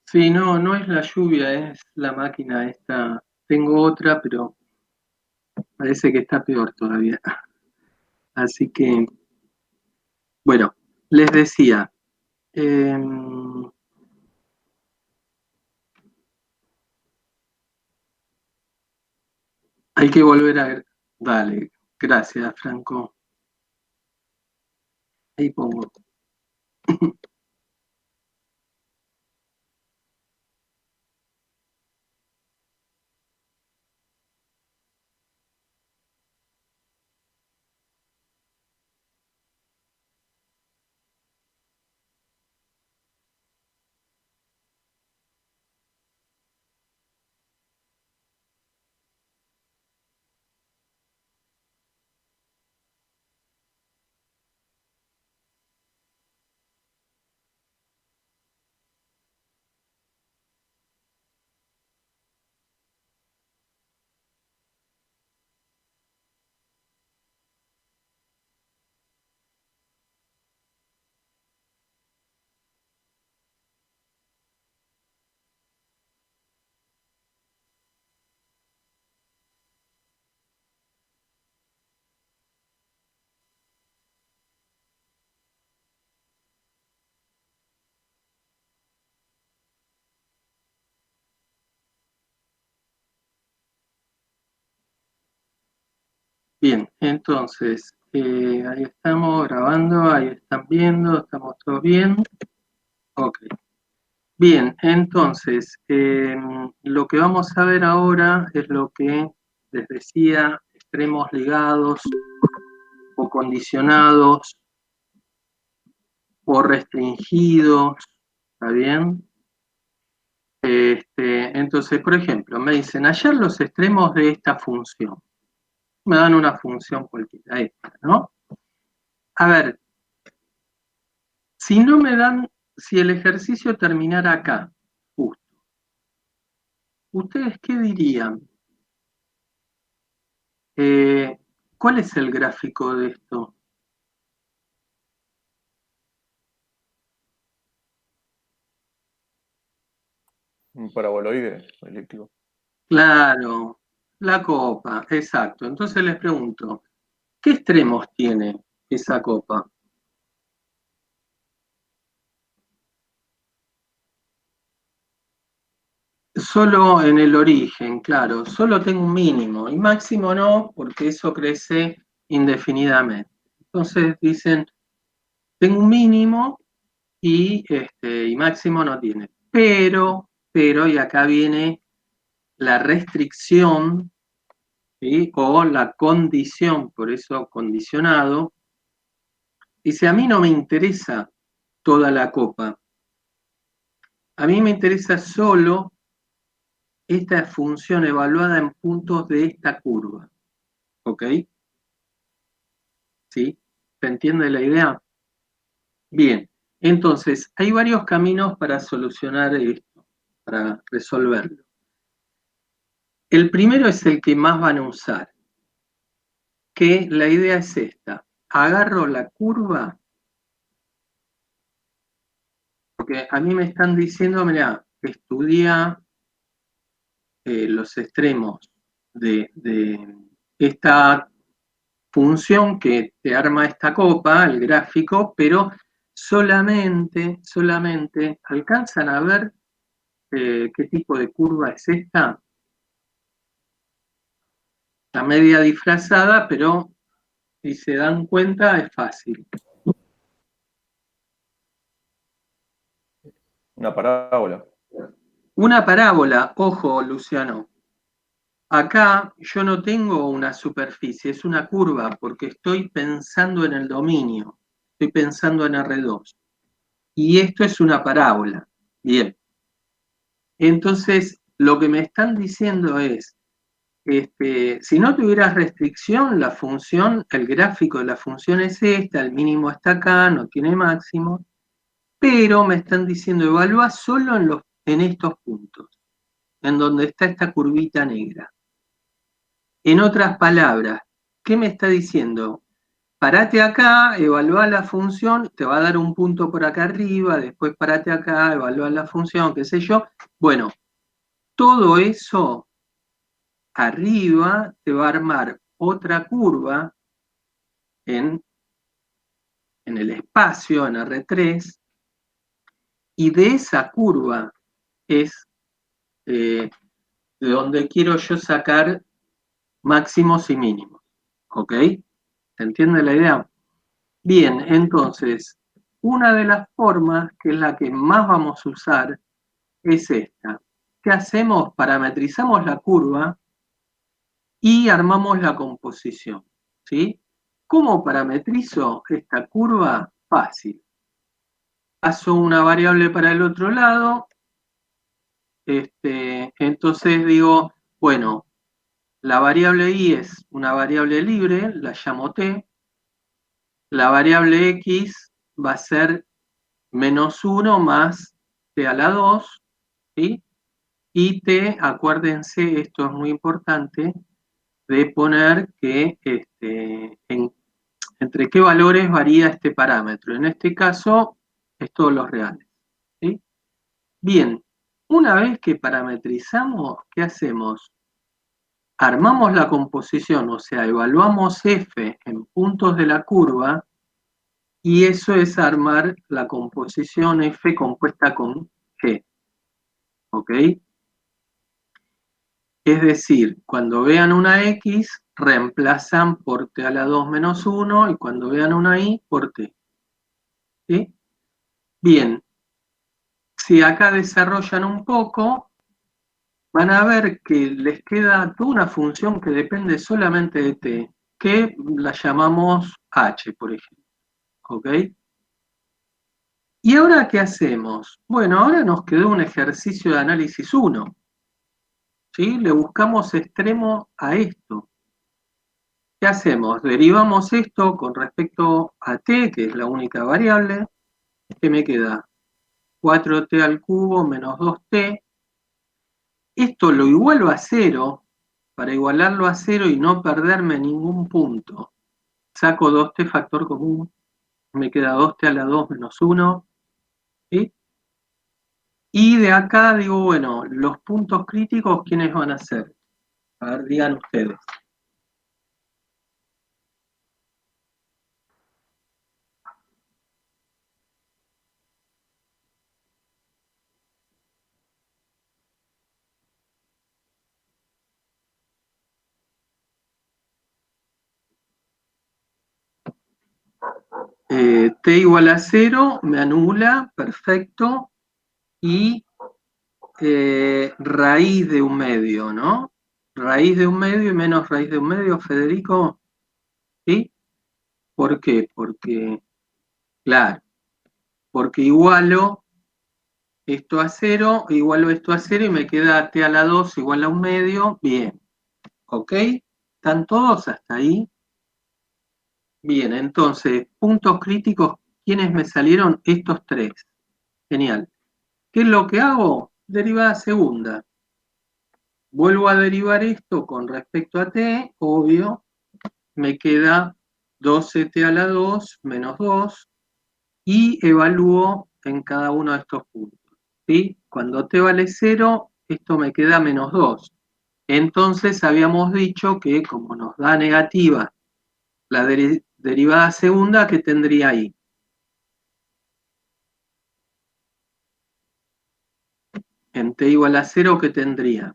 Sí, no, no es la lluvia, es la máquina esta. Tengo otra, pero parece que está peor todavía. Así que, bueno, les decía, hay que volver a... Dale, gracias, Franco. Ahí pongo. Bien, entonces, ahí estamos grabando, ahí están viendo, estamos todos bien. Ok. Bien, entonces, lo que vamos a ver ahora es lo que les decía, extremos ligados o condicionados o restringidos, ¿está bien? Entonces, por ejemplo, me dicen, hallar los extremos de esta función. Me dan una función cualquiera, esta, ¿no? A ver, si no me dan, si el ejercicio terminara acá, justo, ¿ustedes qué dirían? ¿Cuál es el gráfico de esto? Un paraboloide elíptico. Claro, la copa, exacto. Entonces les pregunto, ¿qué extremos tiene esa copa? solo en el origen, claro, solo tengo un mínimo y máximo no, porque eso crece indefinidamente. Entonces dicen, tengo un mínimo y máximo no tiene. Y acá viene la restricción, ¿sí? O la condición, por eso condicionado. Dice, a mí no me interesa toda la copa, a mí me interesa solo esta función evaluada en puntos de esta curva. ¿Ok? ¿Sí? ¿Se entiende la idea? Bien, entonces hay varios caminos para solucionar esto, para resolverlo. El primero es el que más van a usar, que la idea es esta. Agarro la curva, porque a mí me están diciendo, mira, estudia los extremos de esta función que te arma esta copa, el gráfico, pero solamente alcanzan a ver qué tipo de curva es esta. La media disfrazada, pero si se dan cuenta es fácil. Una parábola. Una parábola, ojo, Luciano. Acá yo no tengo una superficie, es una curva, porque estoy pensando en el dominio, estoy pensando en R2. Y esto es una parábola. Bien. Entonces, lo que me están diciendo es, si no tuvieras restricción, la función, el gráfico de la función es esta, el mínimo está acá, no tiene máximo, pero me están diciendo, evalúa solo en estos puntos, en donde está esta curvita negra. En otras palabras, ¿qué me está diciendo? Parate acá, evalúa la función, te va a dar un punto por acá arriba, después parate acá, evalúa la función, qué sé yo. Bueno, todo eso arriba te va a armar otra curva en el espacio, en R3, y de esa curva es de donde quiero yo sacar máximos y mínimos. ¿Ok? ¿Se entiende la idea? Bien, entonces, una de las formas, que es la que más vamos a usar, es esta. ¿Qué hacemos? Parametrizamos la curva y armamos la composición. ¿Sí? ¿Cómo parametrizo esta curva? Fácil. Paso una variable para el otro lado, entonces digo, bueno, la variable i es una variable libre, la llamo t, la variable x va a ser -1 más t a la 2, ¿sí? Y t, acuérdense, esto es muy importante, de poner que entre qué valores varía este parámetro. En este caso, es todos los reales. ¿Sí? Bien, una vez que parametrizamos, ¿qué hacemos? Armamos la composición, o sea, evaluamos f en puntos de la curva, y eso es armar la composición f compuesta con g. ¿Ok? Es decir, cuando vean una x, reemplazan por t a la 2 menos 1, y cuando vean una y, por t. ¿Sí? Bien, si acá desarrollan un poco, van a ver que les queda toda una función que depende solamente de t, que la llamamos h, por ejemplo. ¿Ok? ¿Y ahora qué hacemos? Bueno, ahora nos quedó un ejercicio de análisis 1. ¿Sí? Le buscamos extremo a esto. ¿Qué hacemos? Derivamos esto con respecto a t, que es la única variable. ¿Qué me queda? 4t al cubo menos 2t. Esto lo igualo a 0, para igualarlo a 0 y no perderme ningún punto. Saco 2t factor común, me queda 2t a la 2 menos 1. ¿Sí? Y de acá digo, bueno, los puntos críticos, ¿quiénes van a ser? A ver, digan ustedes. T igual a 0 me anula, perfecto, y raíz de un medio, ¿no? Raíz de un medio y menos raíz de un medio, Federico, ¿sí? ¿Por qué? Porque, claro, porque igualo esto a 0, igualo esto a 0 y me queda T a la 2 igual a un medio, bien, ¿ok? ¿Están todos hasta ahí? Bien, entonces, puntos críticos, ¿quiénes me salieron? Estos tres. Genial. ¿Qué es lo que hago? Derivada segunda. Vuelvo a derivar esto con respecto a t, obvio, me queda 12t a la 2 menos 2 y evalúo en cada uno de estos puntos. ¿Sí? Cuando t vale 0, esto me queda menos 2. Entonces habíamos dicho que como nos da negativa la derivada segunda, ¿qué tendría ahí? En t igual a 0, ¿qué tendría?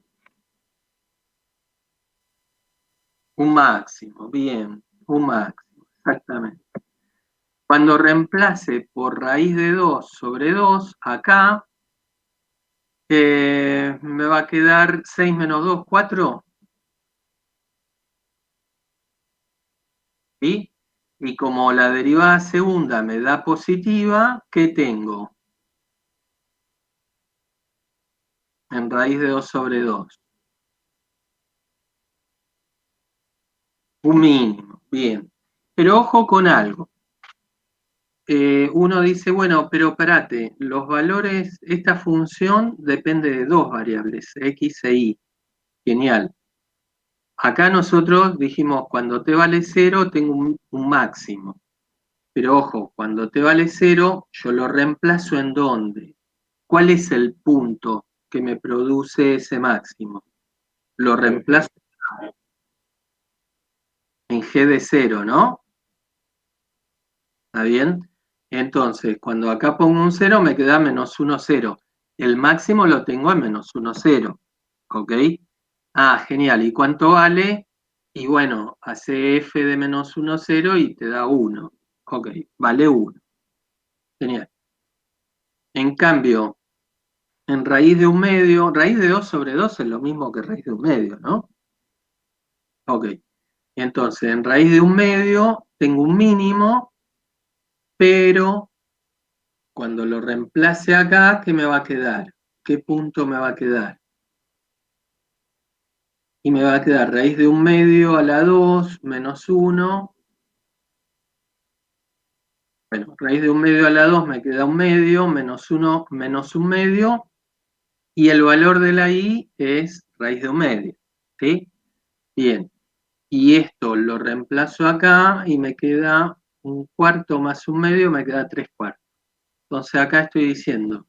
Un máximo, bien, un máximo, exactamente. Cuando reemplace por raíz de 2 sobre 2, acá me va a quedar 6 menos 2, 4. ¿Sí? Y como la derivada segunda me da positiva, ¿qué tengo? En raíz de 2 sobre 2. Un mínimo, bien. Pero ojo con algo. Uno dice, bueno, pero espérate, los valores, esta función depende de dos variables, x e y. Genial. Acá nosotros dijimos, cuando t vale 0, tengo un máximo. Pero ojo, cuando t vale 0, yo lo reemplazo ¿en dónde? ¿Cuál es el punto que me produce ese máximo? Lo reemplazo en g de 0, ¿no? ¿Está bien? Entonces, cuando acá pongo un 0, me queda menos 1, 0. El máximo lo tengo en menos 1, 0. ¿Ok? Ah, genial. ¿Y cuánto vale? Y bueno, hace f de menos 1, 0 y te da 1. Ok, vale 1. Genial. En cambio, en raíz de un medio, raíz de 2 sobre 2 es lo mismo que raíz de un medio, ¿no? Ok. Entonces, en raíz de un medio tengo un mínimo, pero cuando lo reemplace acá, ¿qué me va a quedar? ¿Qué punto me va a quedar? Y me va a quedar raíz de un medio a la 2 menos 1. Bueno, raíz de un medio a la 2 me queda un medio, menos 1 menos un medio, y el valor de la i es raíz de un medio. ¿Sí? Bien. Y esto lo reemplazo acá y me queda un cuarto más un medio, me queda 3 cuartos. Entonces acá estoy diciendo,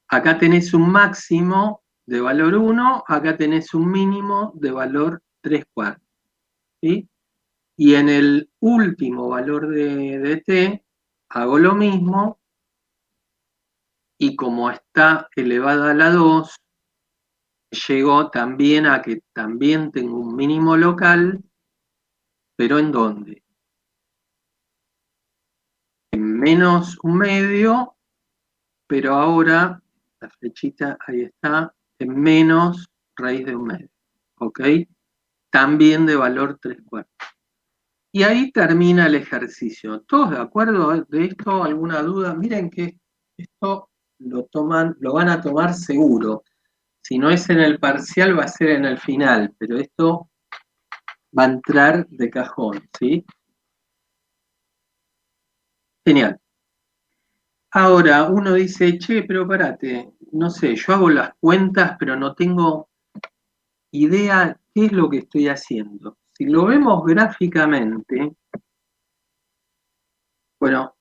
acá tenés un máximo de valor 1, acá tenés un mínimo de valor 3 cuartos. ¿Sí? Y en el último valor de t, hago lo mismo, y como está elevada a la 2, llego también a que también tengo un mínimo local, pero ¿en dónde? En menos un medio, pero ahora la flechita ahí está, en menos raíz de un medio. ¿Ok? También de valor 3 cuartos. Y ahí termina el ejercicio. ¿Todos de acuerdo de esto? ¿Alguna duda? Miren que esto lo van a tomar seguro. Si no es en el parcial, va a ser en el final, pero esto va a entrar de cajón, ¿sí? Genial. Ahora, uno dice, che, pero parate, no sé, yo hago las cuentas, pero no tengo idea qué es lo que estoy haciendo. Si lo vemos gráficamente, bueno,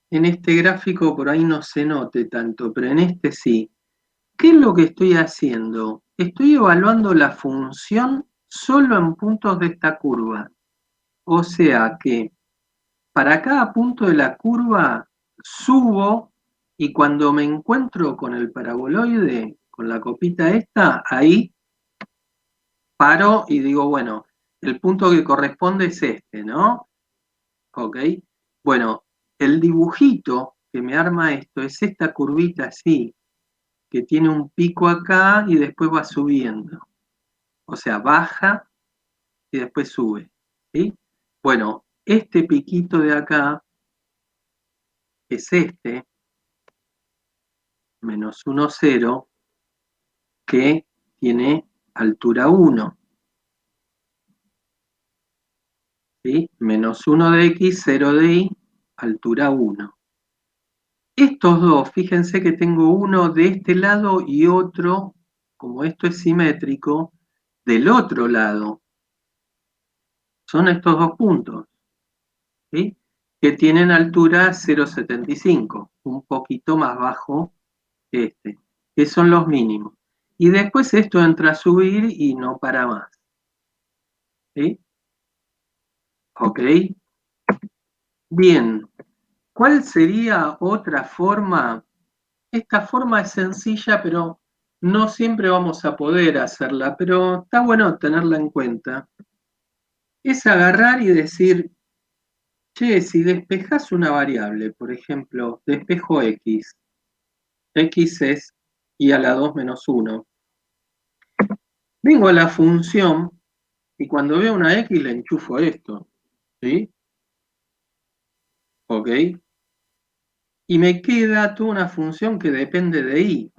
en este gráfico por ahí no se note tanto, pero en este sí. ¿Qué es lo que estoy haciendo? Estoy evaluando la función solo en puntos de esta curva. O sea que para cada punto de la curva subo y cuando me encuentro con el paraboloide, con la copita esta, ahí paro y digo, bueno, el punto que corresponde es este, ¿no? ¿Ok? Bueno, el dibujito que me arma esto es esta curvita así, que tiene un pico acá y después va subiendo. O sea, baja y después sube. ¿Sí? Bueno, este piquito de acá es este, menos 1, 0, que tiene altura 1. ¿Sí? Menos 1 de x, 0 de y, altura 1. Estos dos, fíjense que tengo uno de este lado y otro, como esto es simétrico, del otro lado. Son estos dos puntos, ¿sí? Que tienen altura 0,75, un poquito más bajo que este, que son los mínimos. Y después esto entra a subir y no para más. ¿Sí? ¿Ok? Bien. ¿Cuál sería otra forma? Esta forma es sencilla, pero no siempre vamos a poder hacerla, pero está bueno tenerla en cuenta. Es agarrar y decir, che, si despejas una variable, por ejemplo, despejo x, x es y a la 2 menos 1, vengo a la función y cuando veo una x le enchufo esto, ¿sí? ¿Ok? Y me queda toda una función que depende de y.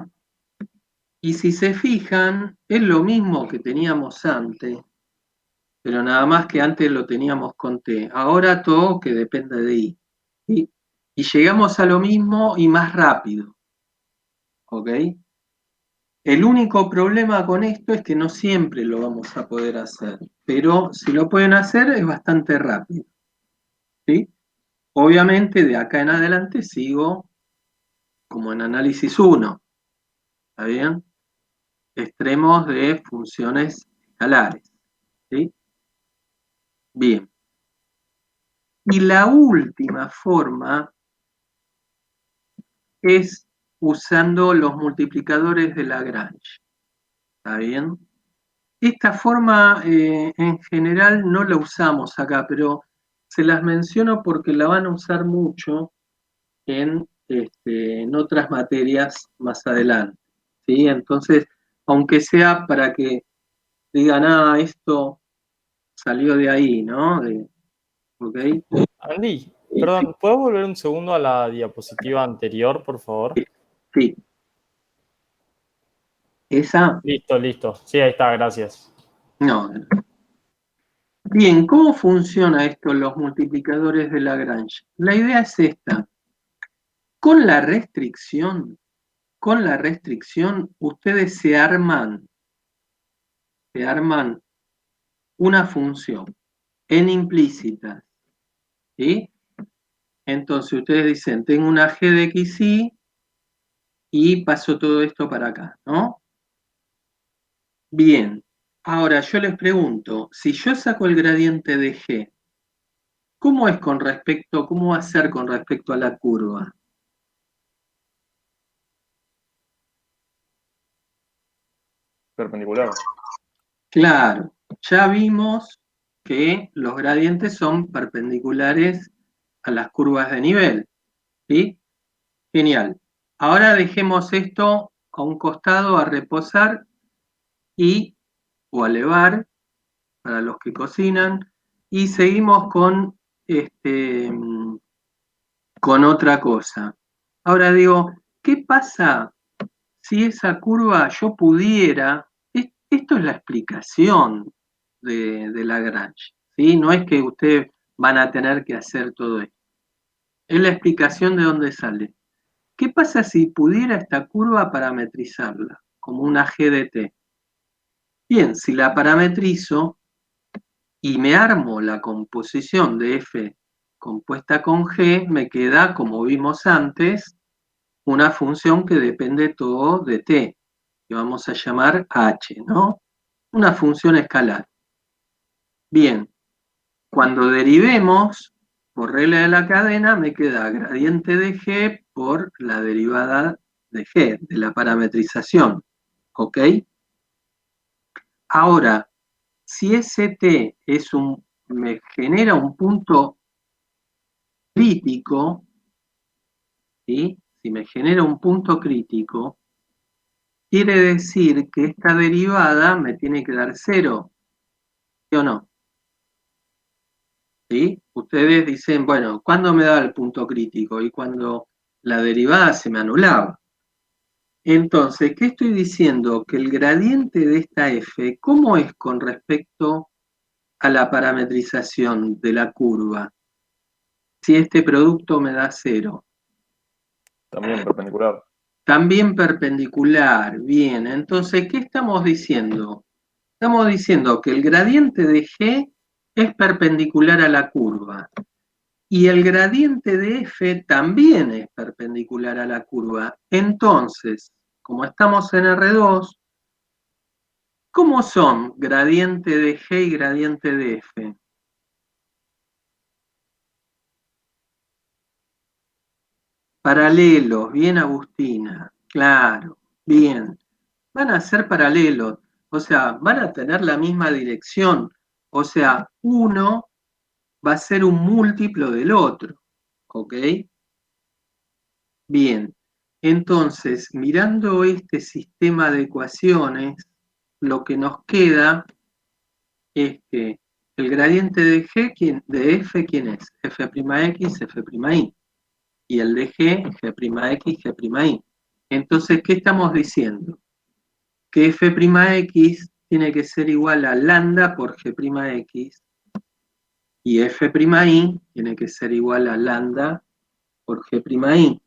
Y si se fijan, es lo mismo que teníamos antes, pero nada más que antes lo teníamos con t. Ahora todo que depende de i. ¿Sí? Y llegamos a lo mismo y más rápido. ¿Ok? El único problema con esto es que no siempre lo vamos a poder hacer, pero si lo pueden hacer es bastante rápido. ¿Sí? Obviamente de acá en adelante sigo como en análisis 1. ¿Está bien? Extremos de funciones escalares. ¿Sí? Bien. Y la última forma es usando los multiplicadores de Lagrange. ¿Está bien? Esta forma en general no la usamos acá, pero se las menciono porque la van a usar mucho en otras materias más adelante. ¿Sí? Entonces, aunque sea para que digan, ah, esto salió de ahí, ¿no? ¿Ok? Andy, perdón, ¿puedo volver un segundo a la diapositiva anterior, por favor? Sí. Esa, Listo, listo. Sí, ahí está, gracias. no. Bien, ¿cómo funciona esto, los multiplicadores de Lagrange? La idea es esta. Con la restricción, ustedes se arman una función en implícitas, ¿sí? Entonces ustedes dicen, tengo una g de xy y paso todo esto para acá, ¿no? Bien, ahora yo les pregunto, si yo saco el gradiente de g, ¿cómo va a ser con respecto a la curva? Perpendicular. Claro, ya vimos que los gradientes son perpendiculares a las curvas de nivel, ¿sí? Genial. Ahora dejemos esto a un costado a reposar o a elevar para los que cocinan y seguimos con otra cosa. Ahora digo, ¿qué pasa si esa curva yo pudiera? Esto es la explicación de Lagrange, ¿sí? No es que ustedes van a tener que hacer todo esto. Es la explicación de dónde sale. ¿Qué pasa si pudiera esta curva parametrizarla como una g de t? Bien, si la parametrizo y me armo la composición de f compuesta con g, me queda, como vimos antes, una función que depende todo de t, que vamos a llamar h, ¿no? Una función escalar. Bien, cuando derivemos por regla de la cadena, me queda gradiente de g por la derivada de g, de la parametrización. ¿Ok? Ahora, si ese t me genera un punto crítico, ¿sí? Si me genera un punto crítico, quiere decir que esta derivada me tiene que dar 0, ¿sí o no? ¿Sí? Ustedes dicen, bueno, ¿cuándo me da el punto crítico? Y cuando la derivada se me anulaba. Entonces, ¿qué estoy diciendo? Que el gradiente de esta f, ¿cómo es con respecto a la parametrización de la curva? Si este producto me da 0. También perpendicular. También perpendicular, bien. Entonces, ¿qué estamos diciendo? Estamos diciendo que el gradiente de G es perpendicular a la curva. Y el gradiente de f también es perpendicular a la curva. Entonces, como estamos en R2, ¿cómo son gradiente de G y gradiente de f? Paralelos, bien Agustina, claro, bien. Van a ser paralelos, o sea, van a tener la misma dirección. O sea, uno va a ser un múltiplo del otro, ¿ok? Bien, entonces, mirando este sistema de ecuaciones, lo que nos queda es que el gradiente de G, de f, ¿quién es? F'X, F'I. Y el de G, G'X, G'I. Entonces, ¿qué estamos diciendo? Que F'X tiene que ser igual a lambda por G'X y F'I tiene que ser igual a lambda por G'I.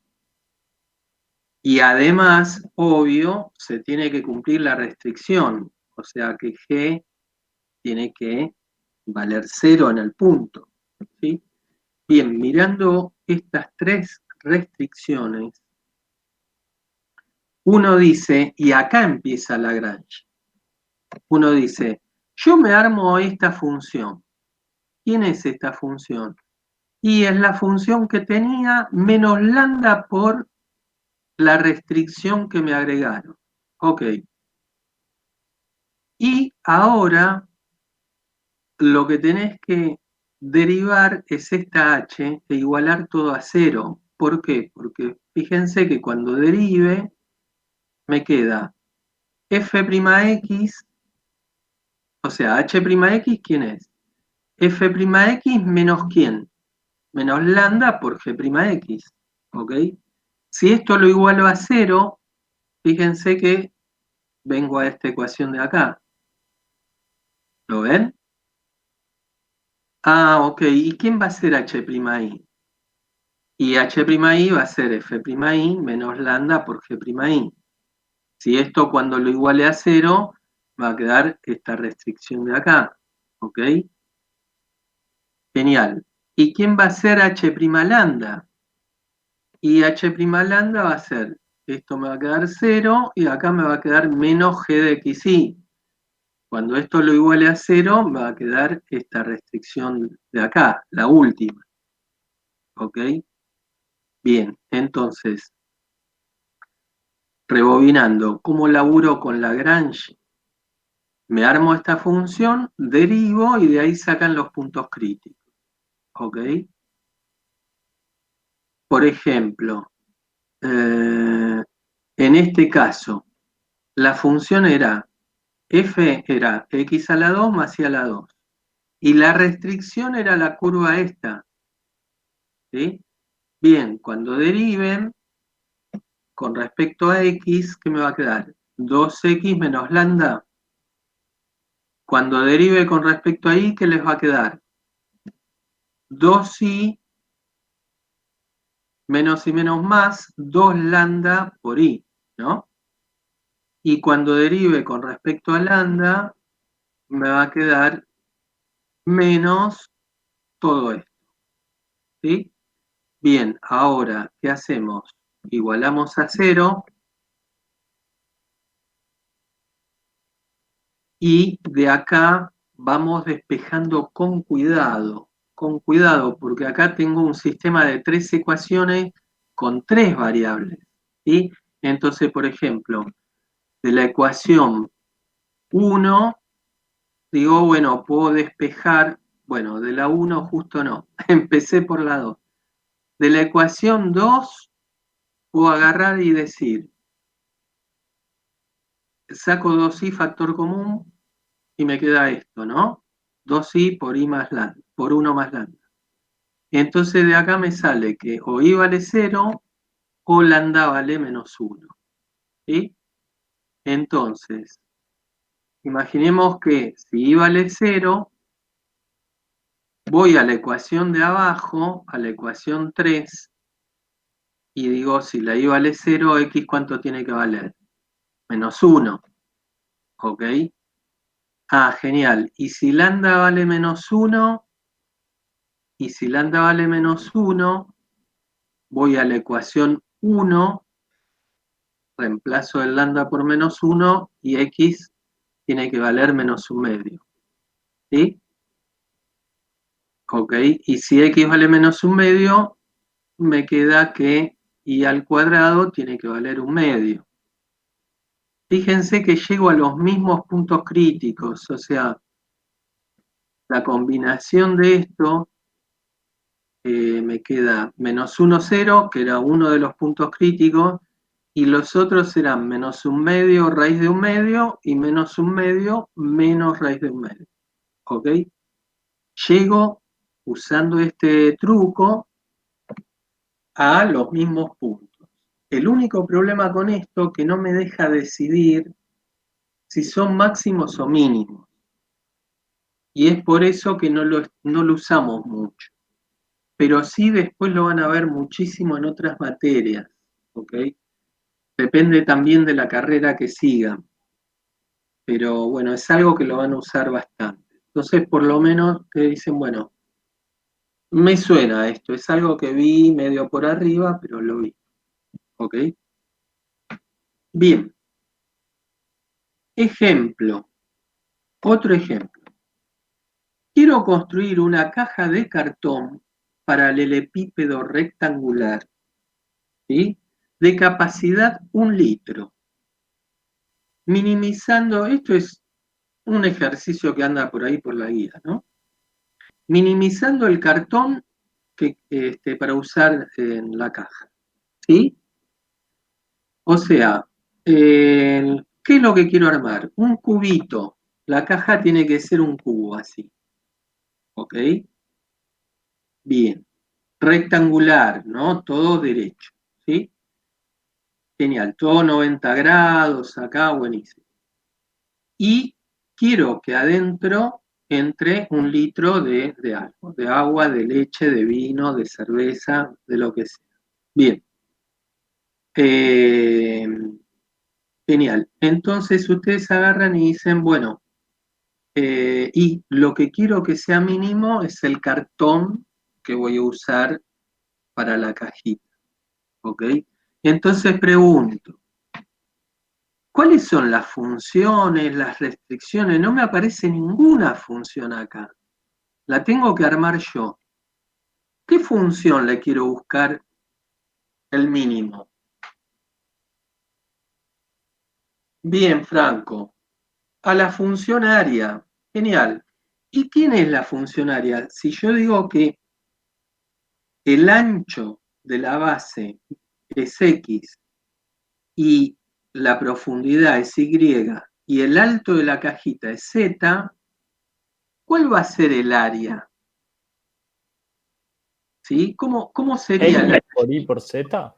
Y además, obvio, se tiene que cumplir la restricción, o sea que G tiene que valer 0 en el punto, ¿sí? Bien, mirando estas tres restricciones, uno dice, y acá empieza Lagrange, uno dice, yo me armo esta función. ¿Quién es esta función? Y es la función que tenía menos lambda por la restricción que me agregaron. Ok. Y ahora lo que tenés que derivar es esta h e igualar todo a 0. ¿Por qué? Porque fíjense que cuando derive me queda f'x, o sea, h'x, ¿quién es? F'x menos quién? Menos lambda por g'x, ¿ok? Si esto lo igualo a 0, fíjense que vengo a esta ecuación de acá. ¿Lo ven? Ah, ok. ¿Y quién va a ser h'I? Y h'I va a ser f'I menos lambda por g'I. Si esto cuando lo iguale a 0, va a quedar esta restricción de acá. ¿Ok? Genial. ¿Y quién va a ser h' lambda? Y h' lambda va a ser, esto me va a quedar 0 y acá me va a quedar menos g de xi. Cuando esto lo iguale a 0, me va a quedar esta restricción de acá, la última. ¿Ok? Bien, entonces, rebobinando, ¿cómo laburo con Lagrange? Me armo esta función, derivo y de ahí sacan los puntos críticos. ¿Ok? Por ejemplo, en este caso, la función era f era x a la 2 más y a la 2. Y la restricción era la curva esta. ¿Sí? Bien, cuando deriven, con respecto a x, ¿qué me va a quedar? 2x menos lambda. Cuando derive con respecto a y, ¿qué les va a quedar? 2y menos y menos más, 2 lambda por y, ¿no? Y cuando derive con respecto a lambda, me va a quedar menos todo esto, ¿sí? Bien, ahora, ¿qué hacemos? Igualamos a 0 y de acá vamos despejando con cuidado, porque acá tengo un sistema de 3 ecuaciones con 3 variables, ¿sí? Entonces, por ejemplo, de la ecuación 1, digo, bueno, puedo despejar, bueno, de la 1 justo no, empecé por la 2. De la ecuación 2, puedo agarrar y decir, saco 2i factor común y me queda esto, ¿no? 2i por i más lambda, por 1 más lambda. Entonces de acá me sale que o i vale 0 o lambda vale menos 1. ¿Sí? Entonces, imaginemos que si i vale 0, voy a la ecuación de abajo, a la ecuación 3, y digo, si la i vale 0, x ¿cuánto tiene que valer? Menos 1. ¿Ok? Ah, genial. Y si lambda vale menos 1, voy a la ecuación 1, reemplazo el lambda por menos 1 y x tiene que valer menos 1/2. ¿Sí? Ok, y si x vale menos 1/2, me queda que y al cuadrado tiene que valer 1/2. Fíjense que llego a los mismos puntos críticos, o sea, la combinación de esto me queda menos 1, 0, que era uno de los puntos críticos, y los otros serán menos 1/2 raíz de 1/2 y menos 1/2 menos raíz de 1/2. ¿Ok? Llego, usando este truco, a los mismos puntos. El único problema con esto que no me deja decidir si son máximos o mínimos. Y es por eso que no lo usamos mucho. Pero sí después lo van a ver muchísimo en otras materias. ¿Ok? Depende también de la carrera que sigan. Pero bueno, es algo que lo van a usar bastante. Entonces, por lo menos te dicen, bueno, me suena esto, es algo que vi medio por arriba, pero lo vi. ¿Ok? Bien. Ejemplo. Otro ejemplo. Quiero construir una caja de cartón paralelepípedo rectangular, ¿sí? De capacidad 1 litro. Minimizando, esto es un ejercicio que anda por ahí por la guía, ¿no? Minimizando el cartón para usar en la caja, ¿sí? O sea, ¿qué es lo que quiero armar? Un cubito. La caja tiene que ser un cubo así, ¿ok? Bien. Rectangular, ¿no? Todo derecho, ¿sí? Genial, todo 90 grados, acá, buenísimo. Y quiero que adentro entre 1 litro de algo, de agua, de leche, de vino, de cerveza, de lo que sea. Bien. Genial. Entonces ustedes agarran y dicen, bueno, y lo que quiero que sea mínimo es el cartón que voy a usar para la cajita. ¿Ok? Entonces pregunto, ¿cuáles son las funciones, las restricciones? No me aparece ninguna función acá. La tengo que armar yo. ¿Qué función le quiero buscar el mínimo? Bien, Franco. A la funcionaria. Genial. ¿Y quién es la funcionaria? Si yo digo que el ancho de la base es X y la profundidad es Y y el alto de la cajita es Z, ¿cuál va a ser el área? ¿Sí? ¿Cómo sería la? ¿X por Y por Z?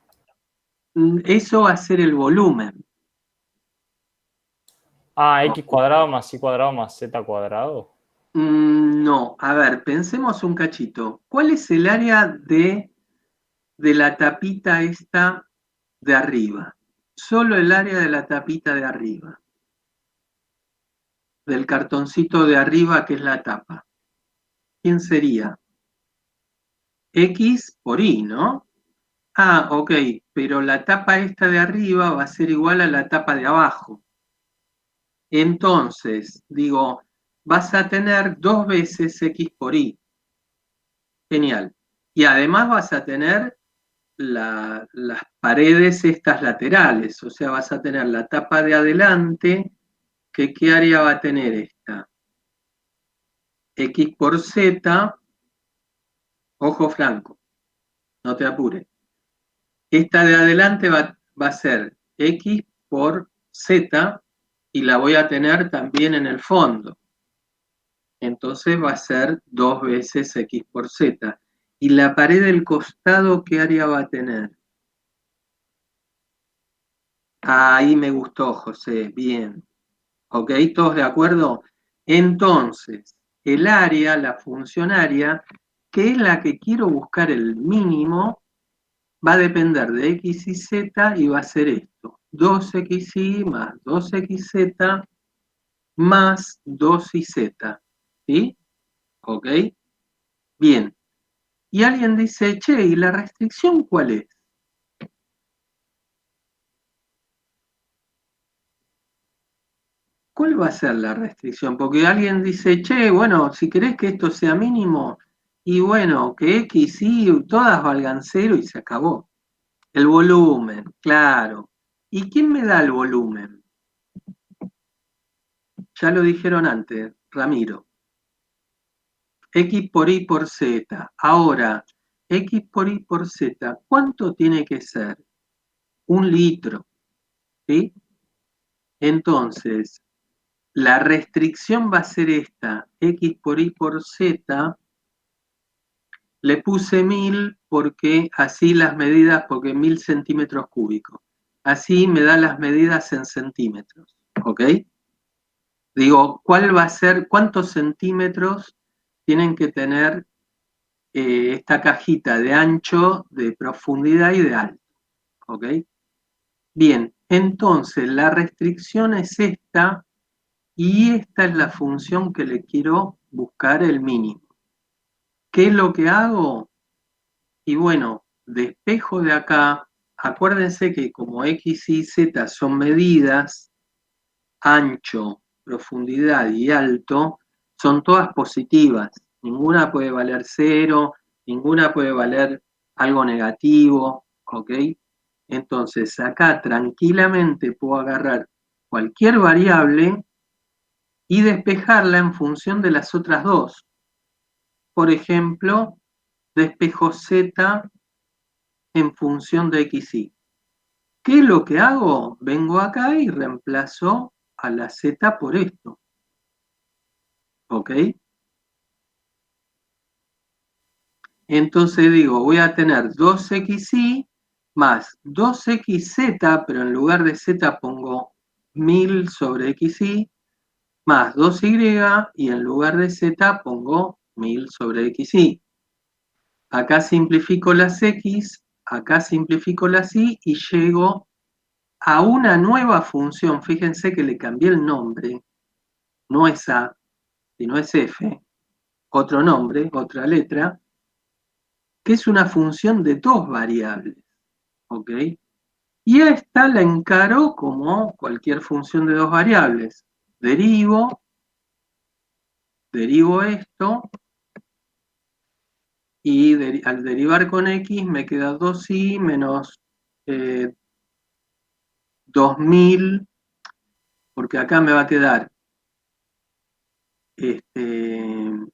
Eso va a ser el volumen. Ah, X cuadrado más Y cuadrado más Z cuadrado. No, a ver, pensemos un cachito. ¿Cuál es el área de la tapita esta de arriba? Solo el área de la tapita de arriba. Del cartoncito de arriba que es la tapa. ¿Quién sería? X por Y, ¿no? Ah, ok, pero la tapa esta de arriba va a ser igual a la tapa de abajo. Entonces, digo, vas a tener 2 veces X por Y. Genial. Y además vas a tener las paredes estas laterales, o sea, vas a tener la tapa de adelante, que ¿qué área va a tener esta? X por Z, ojo franco, no te apures. Esta de adelante va a ser X por Z y la voy a tener también en el fondo. Entonces va a ser 2 veces X por Z. ¿Y la pared del costado qué área va a tener? Ahí me gustó, José, bien. ¿Ok? ¿Todos de acuerdo? Entonces, el área, la función área, que es la que quiero buscar el mínimo, va a depender de X y Z y va a ser esto. 2XY más 2XZ más 2YZ. ¿Sí? ¿Ok? Bien. Y alguien dice, che, ¿y la restricción cuál es? ¿Cuál va a ser la restricción? Porque alguien dice, che, bueno, si querés que esto sea mínimo, y bueno, que X, Y, todas valgan 0 y se acabó. El volumen, claro. ¿Y quién me da el volumen? Ya lo dijeron antes, Ramiro. X por Y por Z. Ahora, X por Y por Z, ¿cuánto tiene que ser? 1 litro, ¿sí? Entonces, la restricción va a ser esta, X por Y por Z, le puse 1000 porque así las medidas, porque 1000 centímetros cúbicos. Así me da las medidas en centímetros, ¿ok? Digo, ¿cuál va a ser, cuántos centímetros tienen que tener esta cajita de ancho, de profundidad y de alto? ¿Ok? Bien, entonces la restricción es esta y esta es la función que le quiero buscar el mínimo. ¿Qué es lo que hago? Y bueno, despejo de acá, acuérdense que como X y Z son medidas, ancho, profundidad y alto, son todas positivas. Ninguna puede valer 0, ninguna puede valer algo negativo, ¿ok? Entonces acá tranquilamente puedo agarrar cualquier variable y despejarla en función de las otras dos. Por ejemplo, despejo Z en función de X, Y. ¿Qué es lo que hago? Vengo acá y reemplazo a la Z por esto. ¿Ok? Entonces digo, voy a tener 2XY más 2XZ, pero en lugar de Z pongo 1000 sobre XY, más 2Y, y en lugar de Z pongo 1000 sobre XY. Acá simplifico las X, acá simplifico las Y, y llego a una nueva función. Fíjense que le cambié el nombre, no es A, sino es F, otro nombre, otra letra, que es una función de 2 variables, ¿ok? Y a esta la encaro como cualquier función de 2 variables. Derivo esto, y al derivar con X me queda 2Y menos 2000, porque acá me va a quedar este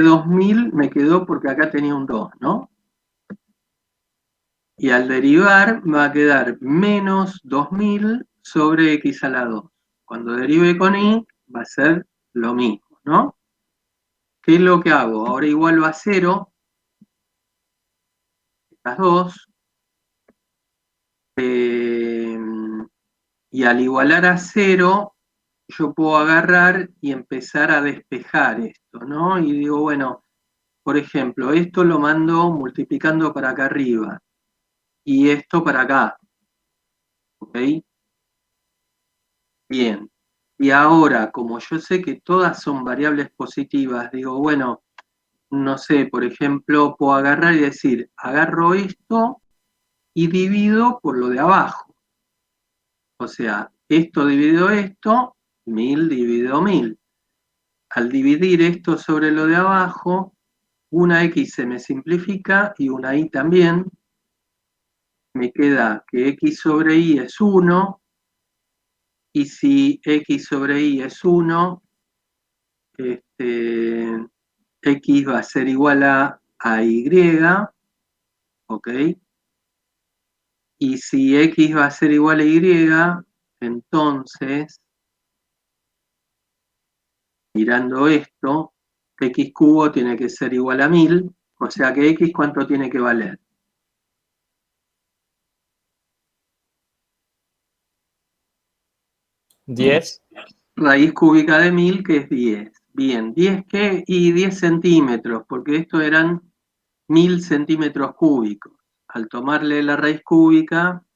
2000 me quedó porque acá tenía un 2, ¿no? Y al derivar me va a quedar menos 2000 sobre X a la 2. Cuando derive con Y va a ser lo mismo, ¿no? ¿Qué es lo que hago? Ahora igualo a 0, estas dos, y al igualar a 0, yo puedo agarrar y empezar a despejar esto, ¿no? Y digo, bueno, por ejemplo, esto lo mando multiplicando para acá arriba, y esto para acá, ¿ok? Bien. Y ahora, como yo sé que todas son variables positivas, digo, bueno, no sé, por ejemplo, puedo agarrar y decir, agarro esto y divido por lo de abajo. O sea, esto dividido esto, 1000 dividido 1000. Al dividir esto sobre lo de abajo, una X se me simplifica y una Y también. Me queda que X sobre Y es 1, y si X sobre Y es 1, X va a ser igual a Y, ¿ok? Y si X va a ser igual a Y, entonces, mirando esto, X cubo tiene que ser igual a 1000, o sea que X, ¿cuánto tiene que valer? ¿10? Raíz cúbica de 1000, que es 10. Bien, ¿10 qué? Y 10 centímetros, porque esto eran 1000 centímetros cúbicos. Al tomarle la raíz cúbica,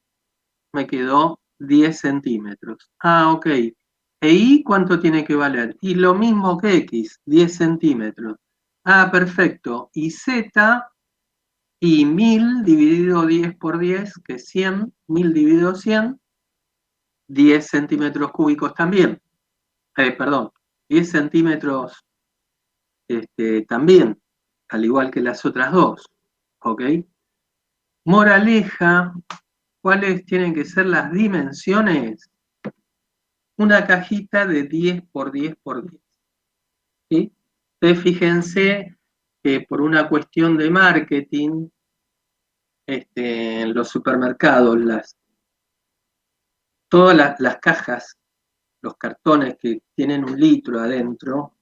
me quedó 10 centímetros. Ah, ok. ¿E Y cuánto tiene que valer? Y lo mismo que X, 10 centímetros. Ah, perfecto. Y Z, y 1000 dividido 10 por 10, que es 100, 1000 dividido 100, 10 centímetros cúbicos también. Perdón, 10 centímetros también, al igual que las otras dos. ¿Ok? Moraleja, ¿cuáles tienen que ser las dimensiones? Una cajita de 10 por 10 por 10. ¿Sí? Entonces fíjense que por una cuestión de marketing, en los supermercados, todas las cajas, los cartones que tienen 1 litro adentro,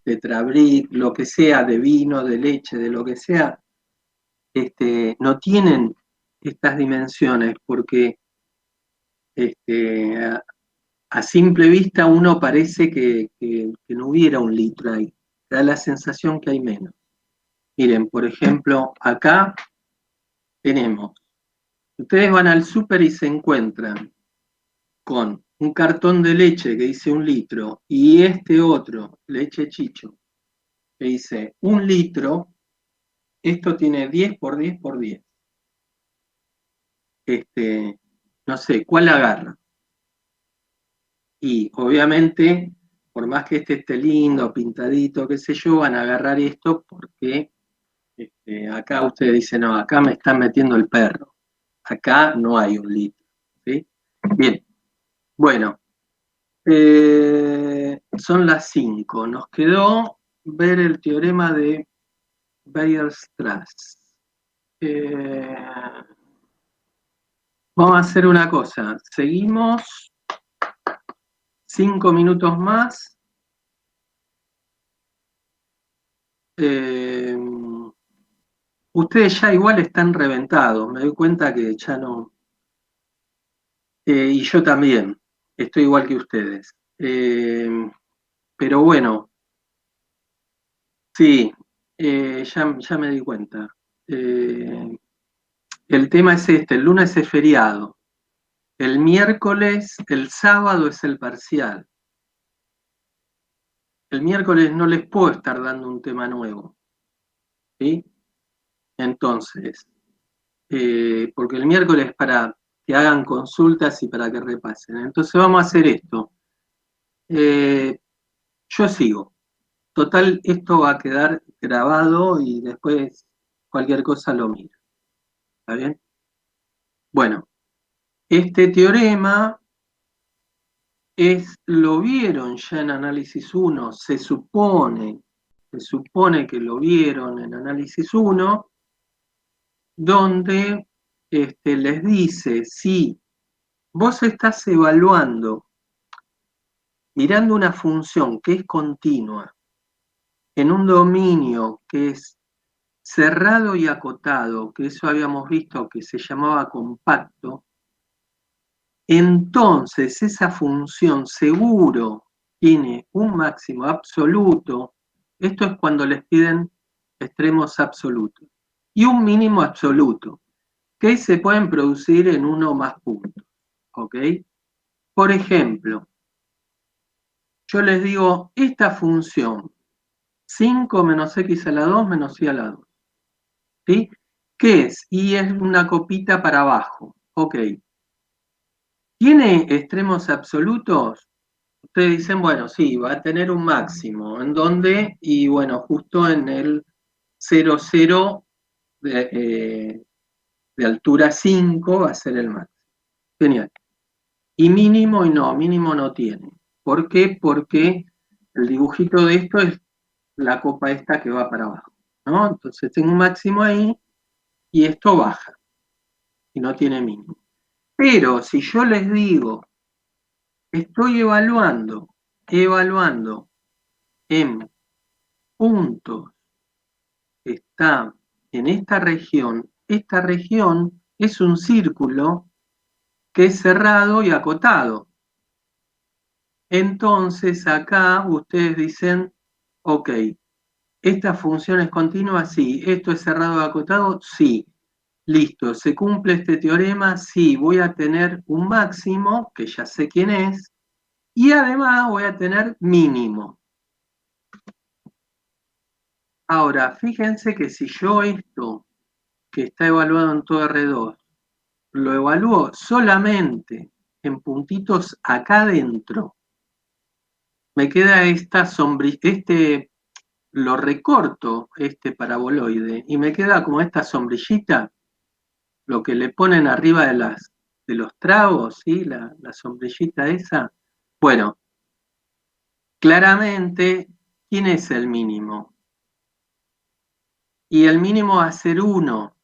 de Tetrabric, lo que sea, de vino, de leche, de lo que sea, no tienen estas dimensiones porque a simple vista uno parece que no hubiera 1 litro ahí. Da la sensación que hay menos. Miren, por ejemplo, acá tenemos, ustedes van al súper y se encuentran con un cartón de leche que dice 1 litro y este otro, leche Chicho, que dice 1 litro, esto tiene 10 por 10 por 10. No sé, ¿cuál agarra? Y obviamente, por más que este esté lindo, pintadito, qué sé yo, van a agarrar esto porque acá ustedes dicen, no, acá me están metiendo el perro. Acá no hay 1 litro. ¿Sí? Bien, bueno, son las 5. Nos quedó ver el teorema de Weierstrass. Vamos a hacer una cosa. Seguimos 5 minutos más. Ustedes ya igual están reventados. Me doy cuenta que ya no. Y yo también. Estoy igual que ustedes. Pero bueno, sí, ya me di cuenta. El tema es el lunes es feriado. El miércoles, el sábado es el parcial. El miércoles no les puedo estar dando un tema nuevo. ¿Sí? Entonces, porque el miércoles es para que hagan consultas y para que repasen. Entonces vamos a hacer esto. Yo sigo. Total, esto va a quedar grabado y después cualquier cosa lo miro. ¿Está bien? Bueno, este teorema lo vieron ya en análisis 1, se supone que lo vieron en análisis 1, donde les dice, si vos estás evaluando, mirando una función que es continua, en un dominio que es cerrado y acotado, que eso habíamos visto que se llamaba compacto, entonces esa función seguro tiene un máximo absoluto, esto es cuando les piden extremos absolutos, y un mínimo absoluto, que se pueden producir en uno o más puntos. ¿Ok? Por ejemplo, yo les digo, esta función, 5 menos x a la 2 menos y a la 2. ¿Sí? ¿Qué es? Y es una copita para abajo. Ok. ¿Tiene extremos absolutos? Ustedes dicen, bueno, sí, va a tener un máximo. ¿En dónde? Y bueno, justo en el 0, 0 de altura 5 va a ser el máximo. Genial. Y mínimo no tiene. ¿Por qué? Porque el dibujito de esto es la copa esta que va para abajo, ¿no? Entonces tengo un máximo ahí y esto baja y no tiene mínimo. Pero si yo les digo, estoy evaluando en puntos que está en esta región es un círculo que es cerrado y acotado. Entonces acá ustedes dicen, ok, ¿esta función es continua? Sí. ¿Esto es cerrado y acotado? Sí. Listo, ¿se cumple este teorema? Sí, voy a tener un máximo, que ya sé quién es, y además voy a tener mínimo. Ahora, fíjense que si yo esto, que está evaluado en todo R2, lo evalúo solamente en puntitos acá adentro, me queda esta sombrilla, lo recorto, este paraboloide, y me queda como esta sombrillita, lo que le ponen arriba de los tragos, ¿sí? La sombrillita esa. Bueno, claramente, ¿quién es el mínimo? Y el mínimo va a ser 1.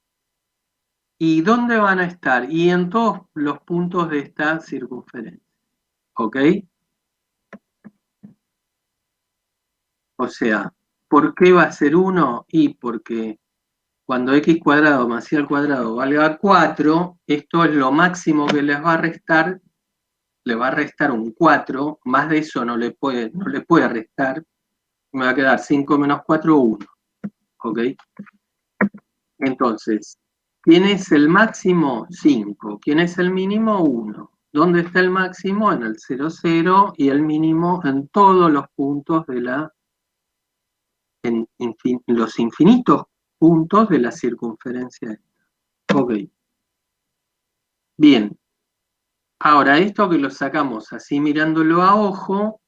¿Y dónde van a estar? Y en todos los puntos de esta circunferencia. ¿Ok? O sea, ¿por qué va a ser 1? Y porque cuando x cuadrado más y al cuadrado valga 4, esto es lo máximo que les va a restar, le va a restar un 4, más de eso no le puede restar, me va a quedar 5 menos 4, 1. ¿Ok? Entonces, ¿quién es el máximo? 5. ¿Quién es el mínimo? 1. ¿Dónde está el máximo? En el 0, 0 y el mínimo en todos los puntos de en los infinitos puntos de la circunferencia. Ok. Bien. Ahora, esto que lo sacamos así mirándolo a ojo,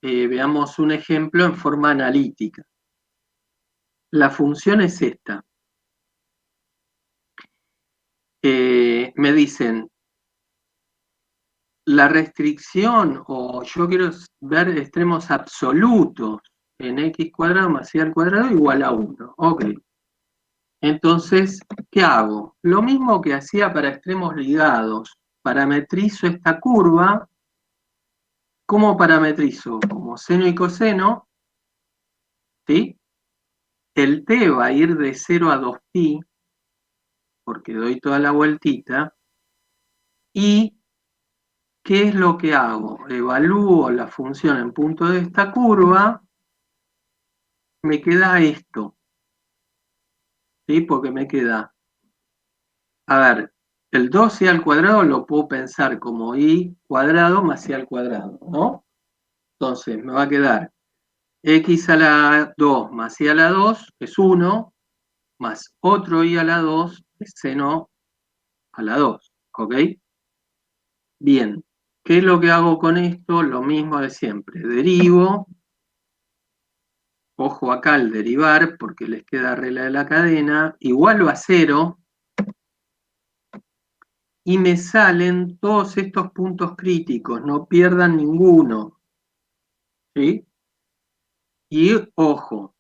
veamos un ejemplo en forma analítica. La función es esta. Me dicen, la restricción, o yo quiero ver extremos absolutos en x cuadrado más y al cuadrado igual a 1. Ok. Entonces, ¿qué hago? Lo mismo que hacía para extremos ligados. Parametrizo esta curva. ¿Cómo parametrizo? Como seno y coseno, ¿sí? El t va a ir de 0 a 2pi, porque doy toda la vueltita. ¿Y qué es lo que hago? Evalúo la función en punto de esta curva, me queda esto, ¿sí? Porque me queda, a ver, el 2y al cuadrado lo puedo pensar como y cuadrado más y al cuadrado, ¿no? Entonces me va a quedar x a la 2 más y a la 2 es 1, más otro y a la 2 es seno a la 2, ¿ok? Bien, ¿qué es lo que hago con esto? Lo mismo de siempre, derivo, ojo acá al derivar, porque les queda regla de la cadena, igualo a 0, y me salen todos estos puntos críticos, no pierdan ninguno, ¿sí? Y ojo,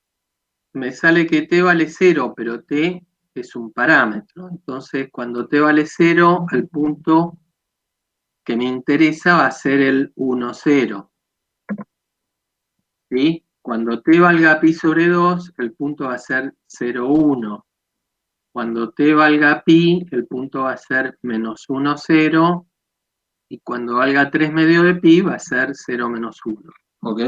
me sale que t vale 0, pero t es un parámetro, entonces cuando t vale 0, el punto que me interesa va a ser el 1, 0, ¿sí? Cuando t valga pi sobre 2, el punto va a ser 0, 1. Cuando t valga pi, el punto va a ser menos 1, 0. Y cuando valga 3 medio de pi, va a ser 0 menos 1. ¿Ok?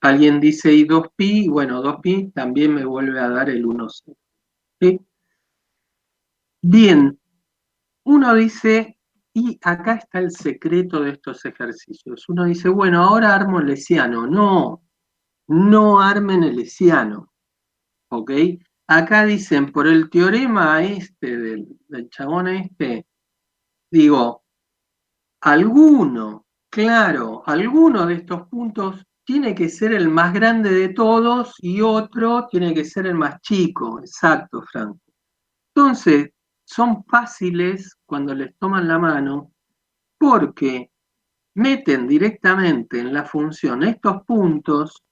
Alguien dice y 2pi, bueno, 2pi también me vuelve a dar el 1, 0. ¿Sí? Bien, uno dice, y acá está el secreto de estos ejercicios. Uno dice, bueno, ahora armo el hessiano. No, no armen el hessiano. ¿Ok? Acá dicen, por el teorema este del chabón este, digo, alguno de estos puntos tiene que ser el más grande de todos y otro tiene que ser el más chico. Exacto, Franco. Entonces, son fáciles cuando les toman la mano porque meten directamente en la función estos puntos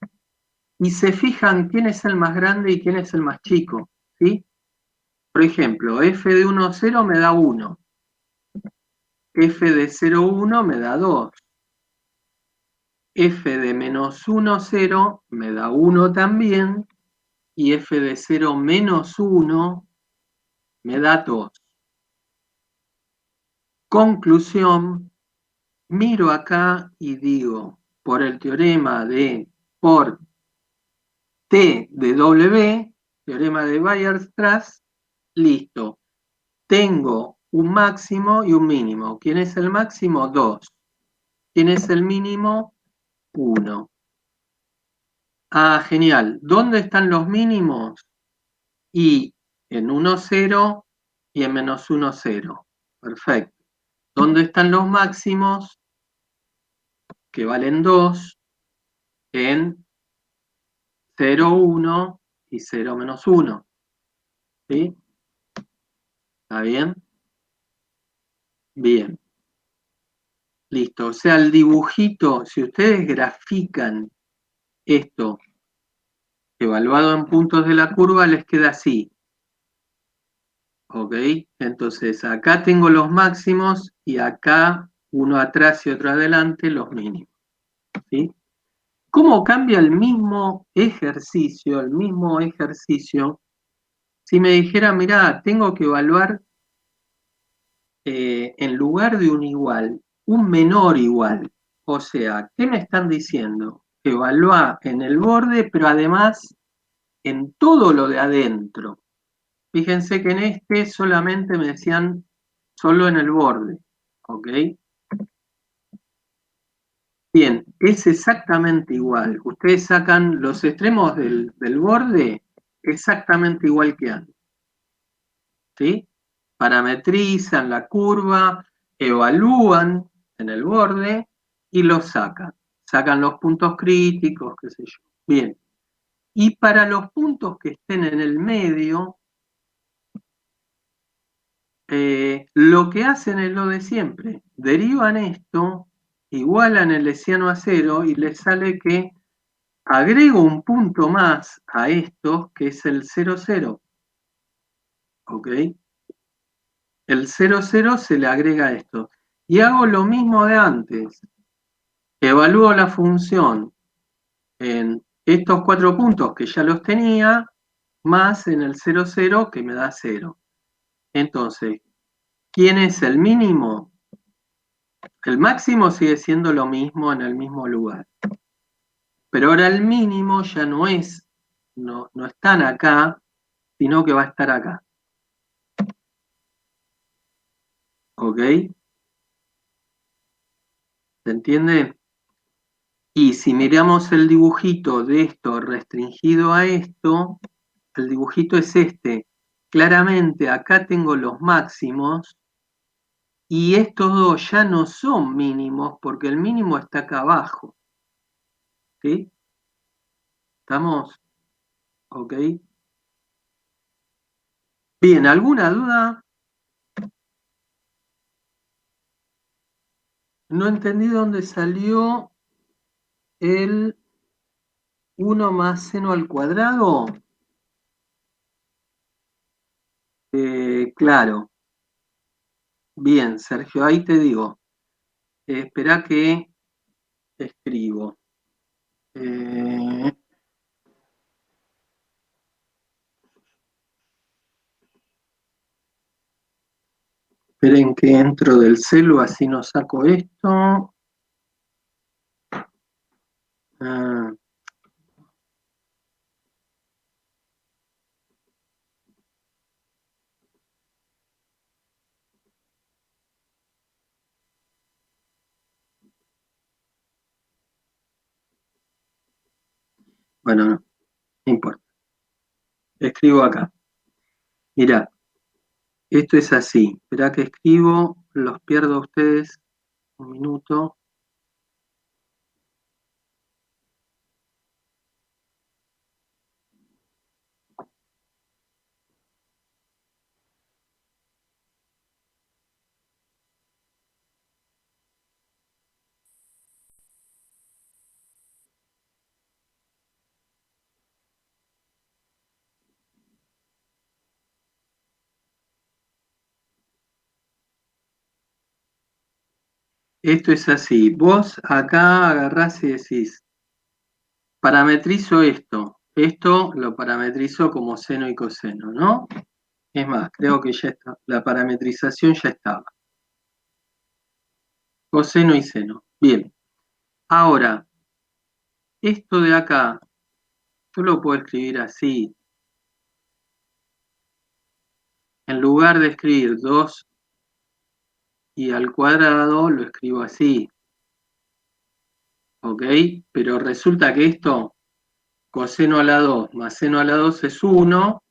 y se fijan quién es el más grande y quién es el más chico, ¿sí? Por ejemplo, f de 1, 0 me da 1, f de 0, 1 me da 2, f de menos 1, 0 me da 1 también, y f de 0 menos 1 me da 2. Conclusión, miro acá y digo, por el teorema de por T de W, teorema de Weierstrass, listo. Tengo un máximo y un mínimo. ¿Quién es el máximo? 2. ¿Quién es el mínimo? 1. Ah, genial. ¿Dónde están los mínimos? Y en 1, 0 y en menos 1, 0. Perfecto. ¿Dónde están los máximos? Que valen 2 en 0, 1 y 0 menos 1. ¿Sí? ¿Está bien? Bien. Listo. O sea, el dibujito, si ustedes grafican esto evaluado en puntos de la curva, les queda así. ¿Ok? Entonces, acá tengo los máximos y acá uno atrás y otro adelante, los mínimos. ¿Sí? ¿Cómo cambia el mismo ejercicio? Si me dijera, mirá, tengo que evaluar en lugar de un igual, un menor igual. O sea, ¿qué me están diciendo? Evalúa en el borde, pero además en todo lo de adentro. Fíjense que en este solamente me decían solo en el borde. ¿Ok? Bien, es exactamente igual. Ustedes sacan los extremos del borde exactamente igual que antes. ¿Sí? Parametrizan la curva, evalúan en el borde y los sacan. Sacan los puntos críticos, qué sé yo. Bien. Y para los puntos que estén en el medio, lo que hacen es lo de siempre. Derivan esto, igualan el hessiano a 0 y les sale que agrego un punto más a estos, que es el 0, 0. ¿Ok? El 0, 0 se le agrega esto. Y hago lo mismo de antes. Evalúo la función en estos 4 puntos que ya los tenía, más en el 0, 0 que me da 0. Entonces, ¿quién es el mínimo? El máximo sigue siendo lo mismo en el mismo lugar. Pero ahora el mínimo ya no es, no están acá, sino que va a estar acá. ¿Ok? ¿Se entiende? Y si miramos el dibujito de esto restringido a esto, el dibujito es este. Claramente acá tengo los máximos y estos dos ya no son mínimos porque el mínimo está acá abajo. ¿Sí? ¿Estamos? ¿Ok? Bien, ¿alguna duda? No entendí dónde salió el 1 más seno al cuadrado. Claro. Bien, Sergio, ahí te digo. Espera que escribo. Esperen que entro del celu, así no saco esto. Ah, bueno, no importa. Escribo acá. Mirá, esto es así. Esperá que escribo, los pierdo a ustedes un minuto. Esto es así. Vos acá agarrás y decís, parametrizo esto. Esto lo parametrizo como seno y coseno, ¿no? Es más, creo que ya está. La parametrización ya estaba. Coseno y seno. Bien. Ahora, esto de acá, yo lo puedo escribir así. En lugar de escribir 2 y al cuadrado, lo escribo así. ¿Ok? Pero resulta que esto, coseno a la 2 más seno a la 2 es 1,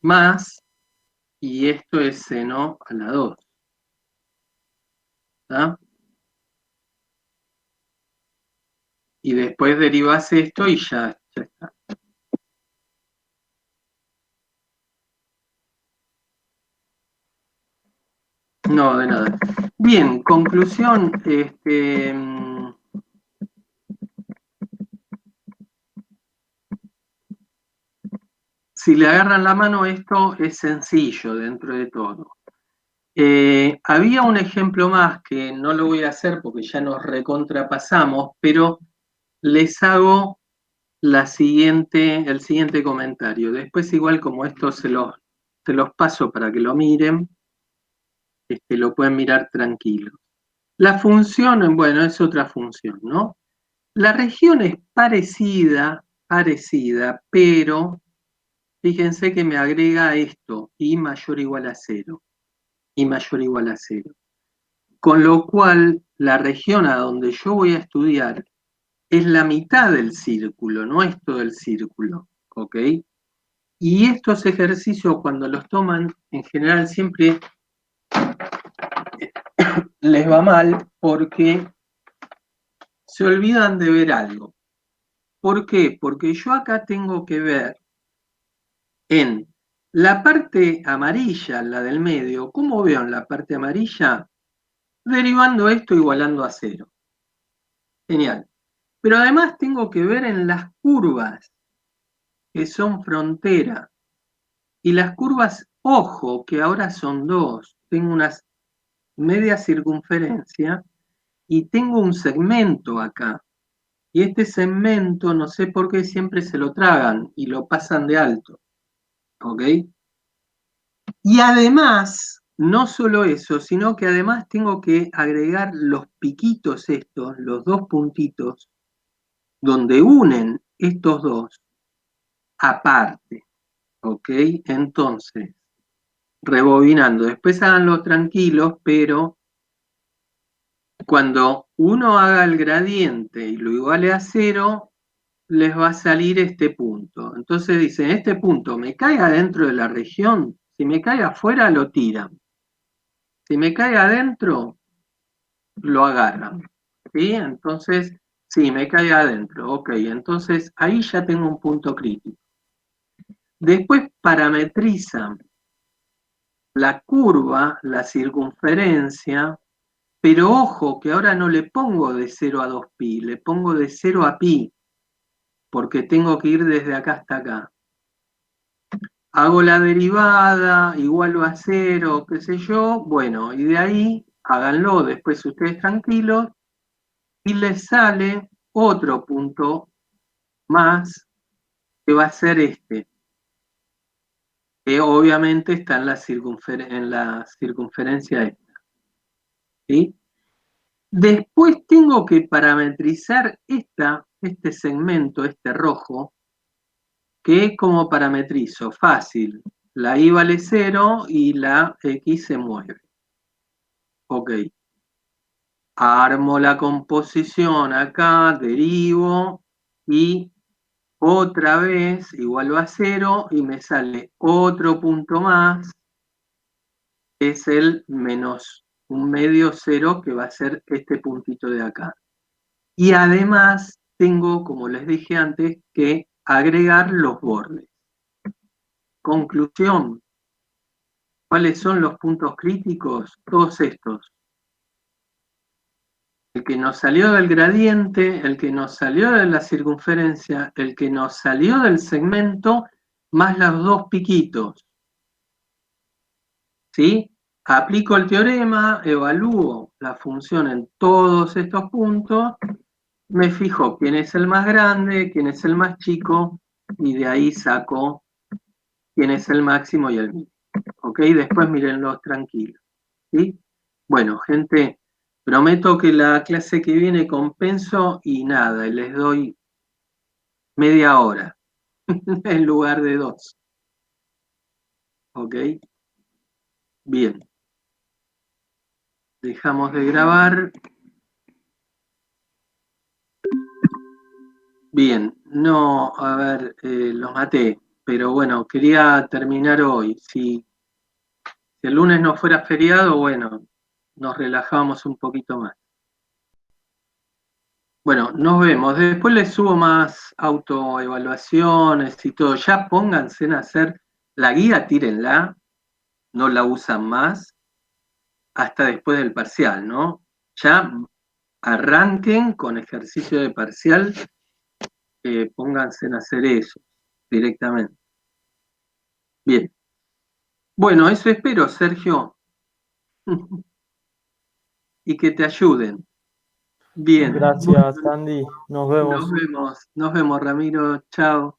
más, y esto es seno a la 2. ¿Está? Y después derivas esto y ya está. No, de nada. Bien, conclusión, si le agarran la mano, esto es sencillo dentro de todo. Había un ejemplo más que no lo voy a hacer porque ya nos recontrapasamos, pero les hago el siguiente comentario. Después, igual como esto se los paso para que lo miren, lo pueden mirar tranquilos. La función, bueno, es otra función, ¿no? La región es parecida, pero fíjense que me agrega esto, y mayor o igual a 0, y mayor o igual a 0. Con lo cual, la región a donde yo voy a estudiar es la mitad del círculo, no es todo el círculo, ¿ok? Y estos ejercicios, cuando los toman, en general siempre les va mal porque se olvidan de ver algo. ¿Por qué? Porque yo acá tengo que ver en la parte amarilla, la del medio. ¿Cómo veo en la parte amarilla? Derivando esto igualando a 0. Genial. Pero además tengo que ver en las curvas, que son frontera. Y las curvas, ojo, que ahora son 2. Tengo una media circunferencia y tengo un segmento acá. Y este segmento, no sé por qué, siempre se lo tragan y lo pasan de alto. ¿Ok? Y además, no solo eso, sino que además tengo que agregar los piquitos estos, los dos puntitos, donde unen estos dos, aparte. ¿Ok? Entonces, rebobinando, después háganlo tranquilos, pero cuando uno haga el gradiente y lo iguale a 0, les va a salir este punto. Entonces dicen, este punto me caiga dentro de la región, si me cae afuera lo tiran. Si me cae adentro, lo agarran. ¿Sí? Entonces, sí, me cae adentro. Ok, entonces ahí ya tengo un punto crítico. Después parametrizan la curva, la circunferencia, pero ojo que ahora no le pongo de 0 a 2pi, le pongo de 0 a pi, porque tengo que ir desde acá hasta acá. Hago la derivada, igualo a 0, qué sé yo, bueno, y de ahí háganlo después ustedes tranquilos, y les sale otro punto más, que va a ser este, que obviamente está en la circunferencia esta. ¿Sí? Después tengo que parametrizar este segmento, este rojo, que como parametrizo, fácil, la y vale 0 y la x se mueve. Ok. Armo la composición acá, derivo y otra vez igualo a 0 y me sale otro punto más, que es el menos un medio 0, que va a ser este puntito de acá. Y además tengo, como les dije antes, que agregar los bordes. Conclusión, ¿cuáles son los puntos críticos? Todos estos. El que nos salió del gradiente, el que nos salió de la circunferencia, el que nos salió del segmento, más los dos piquitos. ¿Sí? Aplico el teorema, evalúo la función en todos estos puntos, me fijo quién es el más grande, quién es el más chico, y de ahí saco quién es el máximo y el mínimo. ¿Ok? Después mírenlos tranquilos. ¿Sí? Bueno, gente, prometo que la clase que viene compenso y nada, les doy media hora en lugar de 2. ¿Ok? Bien. Dejamos de grabar. Bien, no, a ver, los maté, pero bueno, quería terminar hoy. Si el lunes no fuera feriado, bueno, nos relajamos un poquito más. Bueno, nos vemos. Después les subo más autoevaluaciones y todo. Ya pónganse en hacer la guía, tírenla, no la usan más hasta después del parcial, ¿no? Ya arranquen con ejercicio de parcial, pónganse en hacer eso directamente. Bien. Bueno, eso espero, Sergio. Y que te ayuden. Bien. Gracias, Andy. Nos vemos. Nos vemos, Ramiro. Chao.